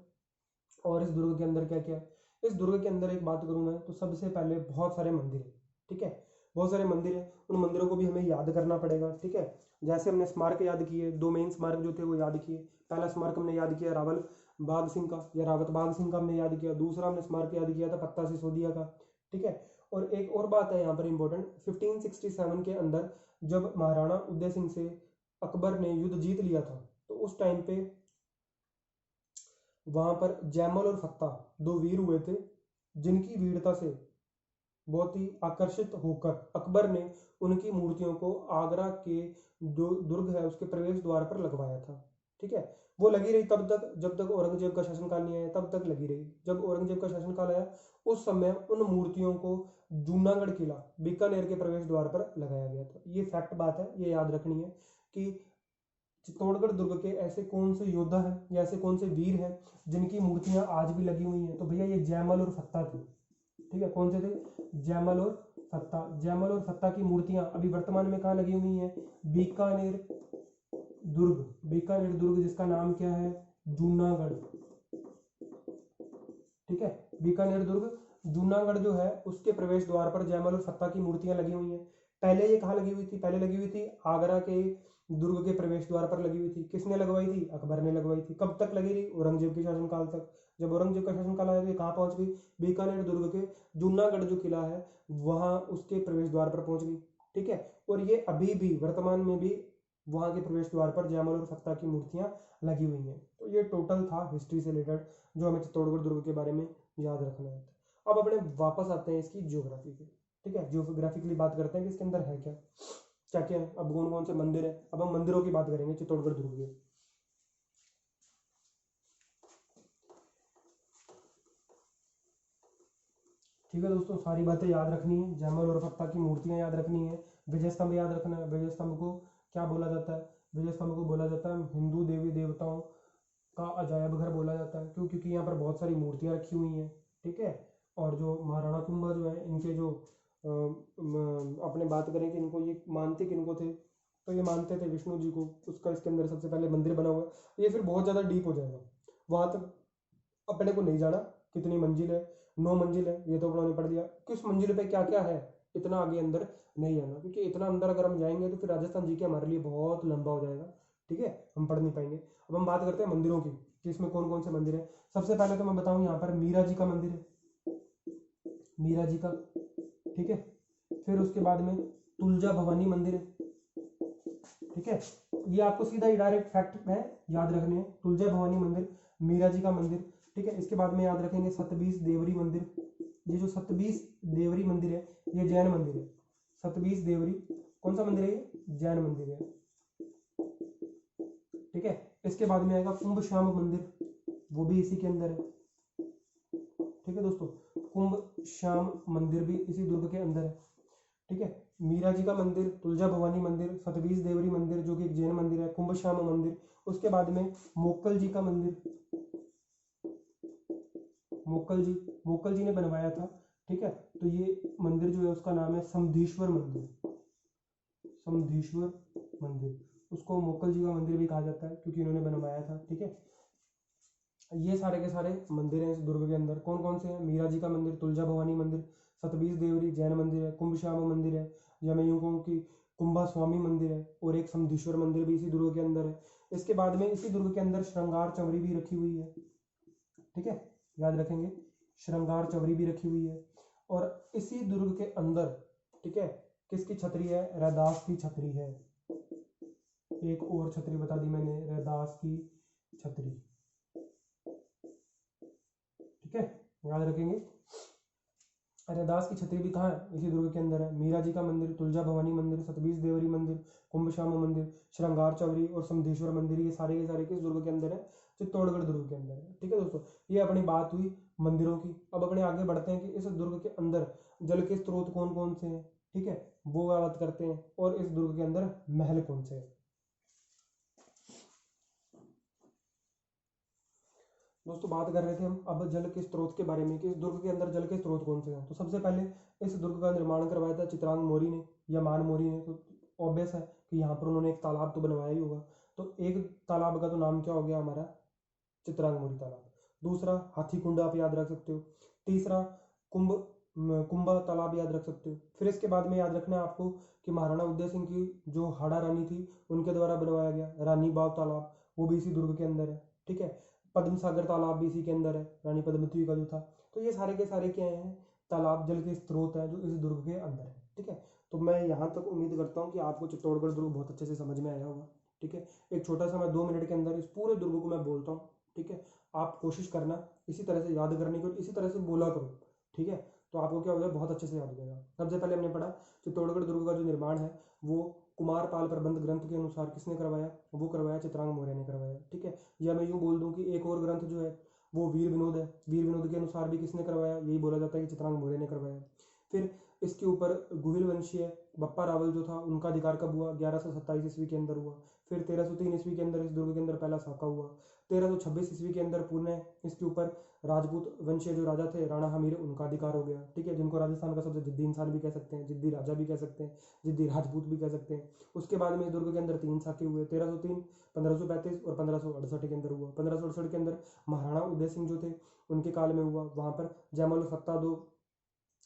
और इस दुर्ग के अंदर क्या क्या है, इस दुर्ग के अंदर एक बात करूं मैं तो सबसे पहले बहुत सारे मंदिर है। ठीक है, बहुत सारे मंदिर है, उन मंदिरों को भी हमें याद करना पड़ेगा। ठीक है, जैसे हमने स्मारक याद किए, 2 मेन स्मारक जो थे वो याद किए। पहला स्मारक हमने याद किया रावल बाग सिंह का या रावत बाग सिंह का हमने याद किया। दूसरा हमने स्मारक याद किया था पत्ता सिसोदिया का। ठीक है, और एक और बात है यहाँ पर इंपॉर्टेंट, 1567 के अंदर जब महाराणा उदय सिंह से अकबर ने युद्ध जीत लिया था, तो उस टाइम पे वहां पर जैमल और फत्ता 2 वीर हुए थे, जिनकी वीरता से बहुत ही आकर्षित होकर अकबर ने उनकी मूर्तियों को आगरा के जो दुर्ग है उसके प्रवेश द्वार पर लगवाया था। ठीक है, वो लगी रही तब तक जब तक औरंगजेब का शासनकाल नहीं आया, तब तक लगी रही। जब औरंगजेब का शासनकाल आया उस समय उन मूर्तियों को जूनागढ़ किला बीकानेर के प्रवेश द्वार पर लगाया गया था। ये फैक्ट बात है, ये याद रखनी है कि चित्तौड़गढ़ दुर्ग के ऐसे कौन से योद्धा हैं या ऐसे कौन से वीर हैं जिनकी मूर्तियां आज भी लगी हुई हैं। तो भैया ये जैमल और फत्ता थे। ठीक है, कौन से थे, जैमल और फत्ता। जैमल और फत्ता की मूर्तियां अभी वर्तमान में कहाँ लगी हुई हैं, बीकानेर दुर्ग जिसका नाम क्या है, जूनागढ़। ठीक है। बीकानेर दुर्ग जूनागढ़ जो है उसके प्रवेश द्वार पर जयमल और फत्ता की मूर्तियां लगी हुई हैं। पहले ये कहाँ लगी हुई थी? पहले लगी हुई थी आगरा के दुर्ग के प्रवेश द्वार पर लगी हुई थी। किसने लगवाई थी? अकबर ने लगवाई थी। कब तक लगी रही? औरंगजेब के शासनकाल तक। जब औरंगजेब का शासनकाल आया तो ये कहाँ पहुंच गई? बीकानेर दुर्ग के जूनागढ़ जो किला है वहां उसके प्रवेश द्वार पर पहुंच गई। ठीक है। और ये अभी भी वर्तमान में भी वहां के प्रवेश द्वार पर जयमल और फत्ता की मूर्तियां लगी हुई हैं। तो ये टोटल था हिस्ट्री से रिलेटेड जो हमें चित्तौड़गढ़ दुर्ग के बारे में याद रखना है। अब अपने वापस आते हैं इसकी ज्योग्राफी पे। ठीक है, ज्योग्राफी के लिए बात करते हैं कि इसके अंदर है क्या क्या क्या है। अब कौन कौन से मंदिर है, अब हम मंदिरों की बात करेंगे चित्तौड़गढ़ दुर्ग के। ठीक है दोस्तों, सारी बातें याद रखनी है। जयमल और फत्ता की मूर्तियां याद रखनी है। विजय स्तंभ याद रखना है। विजय स्तंभ को क्या बोला जाता है? विजय स्तंभ को बोला जाता है हिंदू देवी देवताओं का अजायब घर बोला जाता है। क्यों? क्योंकि यहाँ पर बहुत सारी मूर्तियां रखी हुई हैं। ठीक है। और जो महाराणा कुंभा जो है इनके जो अपने बात करें कि इनको ये मानते किनको थे, तो ये मानते थे विष्णु जी को। उसका इसके अंदर सबसे पहले मंदिर बना हुआ है। ये फिर बहुत ज़्यादा डीप हो जाएगा, वहां तक अपने को नहीं जाना। कितनी मंजिल है? 9 मंजिल है, ये तो अपनों ने पढ़ लिया। किस मंजिल पे क्या क्या है, इतना आगे अंदर नहीं जाना, क्योंकि इतना अंदर अगर हम जाएंगे तो फिर राजस्थान जी के हमारे लिए बहुत लंबा हो जाएगा। ठीक है, हम पढ़ नहीं पाएंगे। अब हम बात करते हैं मंदिरों की कि इसमें कौन कौन से मंदिर है। सबसे पहले तो मैं बताऊं यहाँ पर मीरा जी का मंदिर है, मीरा जी का। ठीक है। फिर उसके बाद में तुलजा भवानी मंदिर है। ठीक है, ये आपको सीधा ही डायरेक्ट फैक्ट में याद रखने हैं। तुलजा भवानी मंदिर, मीरा जी का मंदिर। ठीक है। इसके बाद में याद रखेंगे सतबीस देवरी मंदिर। ये जो सतबीस देवरी मंदिर है ये जैन मंदिर है। सतबीस देवरी कौन सा मंदिर है? ये जैन मंदिर है। ठीक है। इसके बाद में आएगा कुंभ श्याम मंदिर, वो भी इसी के अंदर है। ठीक है दोस्तों, कुंभ श्याम मंदिर भी इसी दुर्ग के अंदर है। ठीक है। मीरा जी का मंदिर, तुलजा भवानी मंदिर, सतबीस देवरी मंदिर जो कि एक जैन मंदिर है, कुंभ श्याम मंदिर। उसके बाद में मोक्कल जी का मंदिर, मोक्कल जी ने बनवाया था। ठीक है। तो ये मंदिर जो है उसका नाम है समधीश्वर मंदिर, समधीश्वर मंदिर। उसको मोक्कल जी का मंदिर भी कहा जाता है क्योंकि इन्होंने बनवाया था। ठीक है। ये सारे के सारे मंदिर हैं इस दुर्ग के अंदर। कौन कौन से हैं? मीरा जी का मंदिर, तुलजा भवानी मंदिर, सतबीस देवरी जैन मंदिर है, कुंभ श्याम मंदिर है, या मैं यूं कहूँ कि कुंभा स्वामी मंदिर है, और एक समधीश्वर मंदिर भी इसी दुर्ग के अंदर है। इसके बाद में इसी दुर्ग के अंदर श्रृंगार चवरी भी रखी हुई है। ठीक है, याद रखेंगे, श्रृंगार चवरी भी रखी हुई है। और इसी दुर्ग के अंदर, ठीक है, किसकी छतरी है? रैदास की छतरी है। एक और छतरी बता दी मैंने, रैदास की छतरी। ठीक है, याद रखेंगे। रैदास की छतरी भी कहाँ है? इसी दुर्ग के अंदर है। मीरा जी का मंदिर, तुलजा भवानी मंदिर, सतबीस देवरी मंदिर, कुंभ श्याम मंदिर, श्रृंगार चवरी और समधेश्वर मंदिर, ये सारे के सारे किस दुर्ग के अंदर है? चित्तौड़गढ़ दुर्ग के अंदर है। ठीक है दोस्तों, ये अपनी बात हुई मंदिरों की। अब अपने आगे बढ़ते हैं कि इस दुर्ग के अंदर जल के स्रोत कौन कौन से हैं। ठीक है, वो बात करते हैं। और इस दुर्ग के अंदर महल कौन से हैं। दोस्तों बात कर रहे थे हम अब जल के स्रोत के बारे में कि इस दुर्ग के अंदर जल के स्रोत कौन से हैं। तो सबसे पहले इस दुर्ग का निर्माण करवाया था चित्रांग मौर्य ने या मान मौर्य ने। तो ऑब्वियस है कि यहाँ पर उन्होंने एक तालाब तो बनवाया ही होगा। तो एक तालाब का तो नाम क्या हो गया हमारा? चित्रांग मौर्य तालाब। दूसरा हाथी कुंड आप याद रख सकते हो। तीसरा कुंभा तालाब याद रख सकते हो। फिर इसके बाद में याद रखना है आपको कि महाराणा उदय सिंह की जो हाड़ा रानी थी उनके द्वारा बनवाया गया रानी बाव तालाब, वो भी इसी दुर्ग के अंदर है। ठीक है। पद्म सागर तालाब भी इसी के अंदर है, रानी पद्मवती का जो था। तो ये सारे के सारे क्या हैं? तालाब, जल के स्रोत हैं जो इस दुर्ग के अंदर है। ठीक है। तो मैं यहाँ तक उम्मीद करता हूँ कि आपको चित्तौड़गढ़ दुर्ग बहुत अच्छे से समझ में आया होगा। ठीक है। एक छोटा सा मैं 2 मिनट के अंदर इस पूरे दुर्ग को मैं बोलता हूँ। ठीक है, आप कोशिश करना इसी तरह से याद करने की और इसी तरह से बोला करो। ठीक है, तो आपको क्या हो जाएगा, बहुत अच्छे से याद हो जाएगा। सबसे पहले हमने पढ़ा चित्तौड़गढ़ दुर्ग का जो निर्माण है वो कुमारपाल प्रबंध ग्रंथ के अनुसार किसने करवाया? वो करवाया चित्रांग मौर्य ने करवाया। ठीक है, या मैं यूं बोल दूं कि एक और ग्रंथ जो है वो वीर विनोद है, वीर विनोद के अनुसार भी किसने करवाया? यही बोला जाता है कि चित्रांग मौर्य ने करवाया। फिर इसके ऊपर गुहिल वंशीय बप्पा रावल जो था उनका अधिकार कब हुआ, 1127 ईस्वी के अंदर हुआ। फिर 1303 ईस्वी के अंदर इस दुर्ग के अंदर पहला साका हुआ। 1326 ईस्वी के अंदर पुनः इसके ऊपर राजपूत वंशीय जो राजा थे राणा हमीर, उनका अधिकार हो गया, ठीक है, जिनको राजस्थान का सबसे जिद्दी इंसान भी कह सकते हैं, जिद्दी राजा भी कह सकते हैं, जिद्दी राजपूत भी कह सकते हैं। उसके बाद में इस दुर्ग के अंदर 3 साके हुए, 1303, 1535 और 1568 के अंदर हुआ। 1568 के अंदर महाराणा उदय सिंह जो थे उनके काल में हुआ। वहां पर जयमल सत्ता दो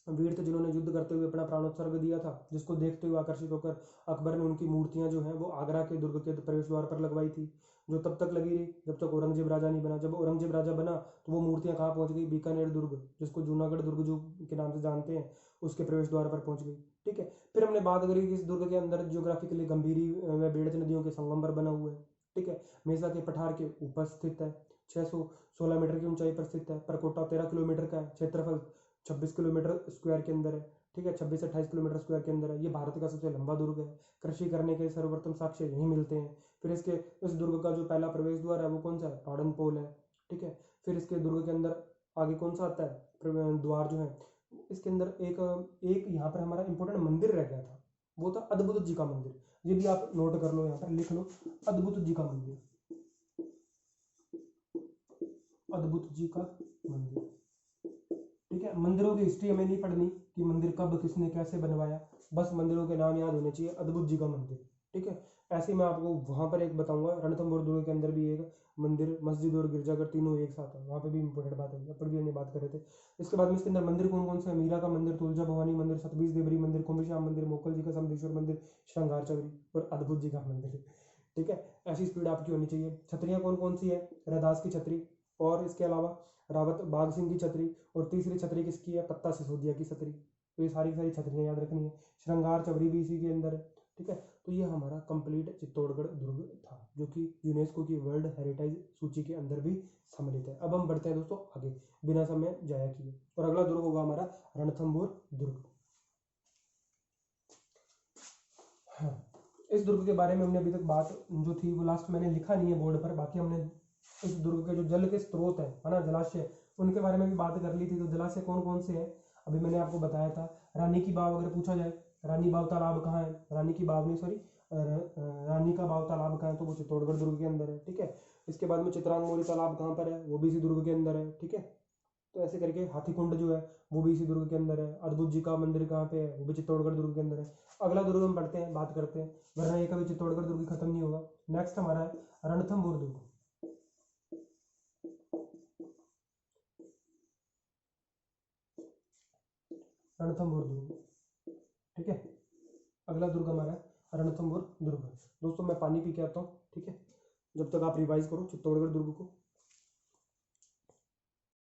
वीर थे जिन्होंने युद्ध करते हुए अपना प्राणोत्सर्ग दिया था, जिसको देखते हुए आकर्षित होकर अकबर ने उनकी मूर्तियां जो हैं वो आगरा के दुर्ग के प्रवेश द्वार पर लगवाई थी, जो तब तक लगी रही जब तक औरंगजेब राजा नहीं बना। जब औरंगजेब राजा बना तो वो मूर्तियां कहाँ पहुंच गई, बीकानेर दुर्ग, जिसको जूनागढ़ दुर्ग जो के नाम से जानते हैं, उसके प्रवेश द्वार पर पहुंच गई, ठीक है। फिर हमने बात करी कि इस दुर्ग के अंदर जियोग्राफिकली गंभीरी व बेड़च नदियों के संगम पर बना हुआ है, ठीक है। मेसा के पठार के ऊपर स्थित है, 616 मीटर की ऊंचाई पर स्थित है। परकोटा 13 किलोमीटर का है, क्षेत्रफल 26 किलोमीटर स्क्वायर के अंदर है, ठीक है, 26 से 28 किलोमीटर स्क्वायर के अंदर है। ये भारत का सबसे लंबा दुर्ग है। कृषि करने के सर्वप्रथम साक्ष्य यहीं मिलते हैं। फिर इसके इस दुर्ग का जो पहला प्रवेश द्वार है वो कौन सा है, पाड़न पोल है, ठीक है। फिर इसके दुर्ग के अंदर आगे कौन सा आता है द्वार जो है, इसके अंदर एक एक यहाँ पर हमारा इंपॉर्टेंट मंदिर रह गया था, वो था अद्भुत जी का मंदिर। ये भी आप नोट कर लो, यहाँ पर लिख लो, अद्भुत जी का मंदिर, अद्भुत जी का मंदिर, ठीक है। मंदिरों की हिस्ट्री हमें नहीं पढ़नी कि मंदिर कब किसने कैसे बनवाया, बस मंदिरों के नाम याद होने चाहिए, अद्भुत जी का मंदिर, ठीक है। ऐसे ही मैं आपको वहां पर एक बताऊंगा, रणथंभौर दुर्ग के अंदर भी एक मंदिर, मस्जिद और गिरजाघर तीनों एक साथ है, वहां पे भी इंपॉर्टेंट बात है, पर भी हमने बात कर रहे थे। इसके बाद में इसके अंदर मंदिर कौन कौन से हैं, मीरा का मंदिर, तुलजा भवानी मंदिर, सतबीज देवरी मंदिर, कुंभश्याम मंदिर, मोकल जी का समदेश्वर मंदिर, श्रृंगार चौरी और अद्भुत जी का मंदिर, ठीक है। ऐसी स्पीड आपकी होनी चाहिए। छतरियां कौन कौन सी है, रैदास की छतरी, और इसके अलावा रावत बाघ सिंह की छतरी, और तीसरी छतरी किसकी है, पत्ता सिसोदिया की छतरी। तो ये सारी सारी छतरियां याद रखनी है। श्रृंगार चौरी भी इसी के अंदर है, ठीक है। तो ये हमारा कंप्लीट चित्तौड़गढ़ दुर्ग था, जो कि यूनेस्को की वर्ल्ड हेरिटेज सूची के अंदर भी सम्मिलित है। अब हम बढ़ते हैं दोस्तों आगे बिना समय जाया किए, और अगला दुर्ग होगा हमारा रणथंभौर दुर्ग। हाँ, इस दुर्ग के बारे में हमने अभी तक बात जो थी वो लास्ट मैंने लिखा नहीं है बोर्ड पर, बाकी हमने इस दुर्ग के जो जल के स्रोत है ना, जलाशय, उनके बारे में भी बात कर ली थी। तो जलाशय कौन कौन से हैं अभी मैंने आपको बताया था। रानी की बाव अगर पूछा जाए, रानी बाव तालाब कहाँ है, रानी की बाव नहीं सॉरी, रानी का बाव तालाब कहाँ है, तो वो चित्तौड़गढ़ दुर्ग के अंदर है, ठीक है। इसके बाद में चित्रांग मोरी तालाब कहाँ पर है, वो भी इसी दुर्ग के अंदर है, ठीक है। तो ऐसे करके हाथीकुंड जो है वो भी इसी दुर्ग के अंदर है। अद्भुत जी का मंदिर कहाँ पे है, वो भी चित्तौड़गढ़ दुर्ग के अंदर है। अगला दुर्ग हम पढ़ते हैं, बात करते हैं, वरना ये कभी चित्तौड़गढ़ दुर्ग खत्म नहीं होगा। नेक्स्ट हमारा है रणथंभौर दुर्ग। रणथंभौर दुर्ग, ठीक है। अगला दुर्ग हमारा है रणथंभौर दुर्ग। दोस्तों मैं पानी पी के आता हूँ, ठीक है, जब तक आप रिवाइज करो चित्तौड़गढ़ दुर्ग को।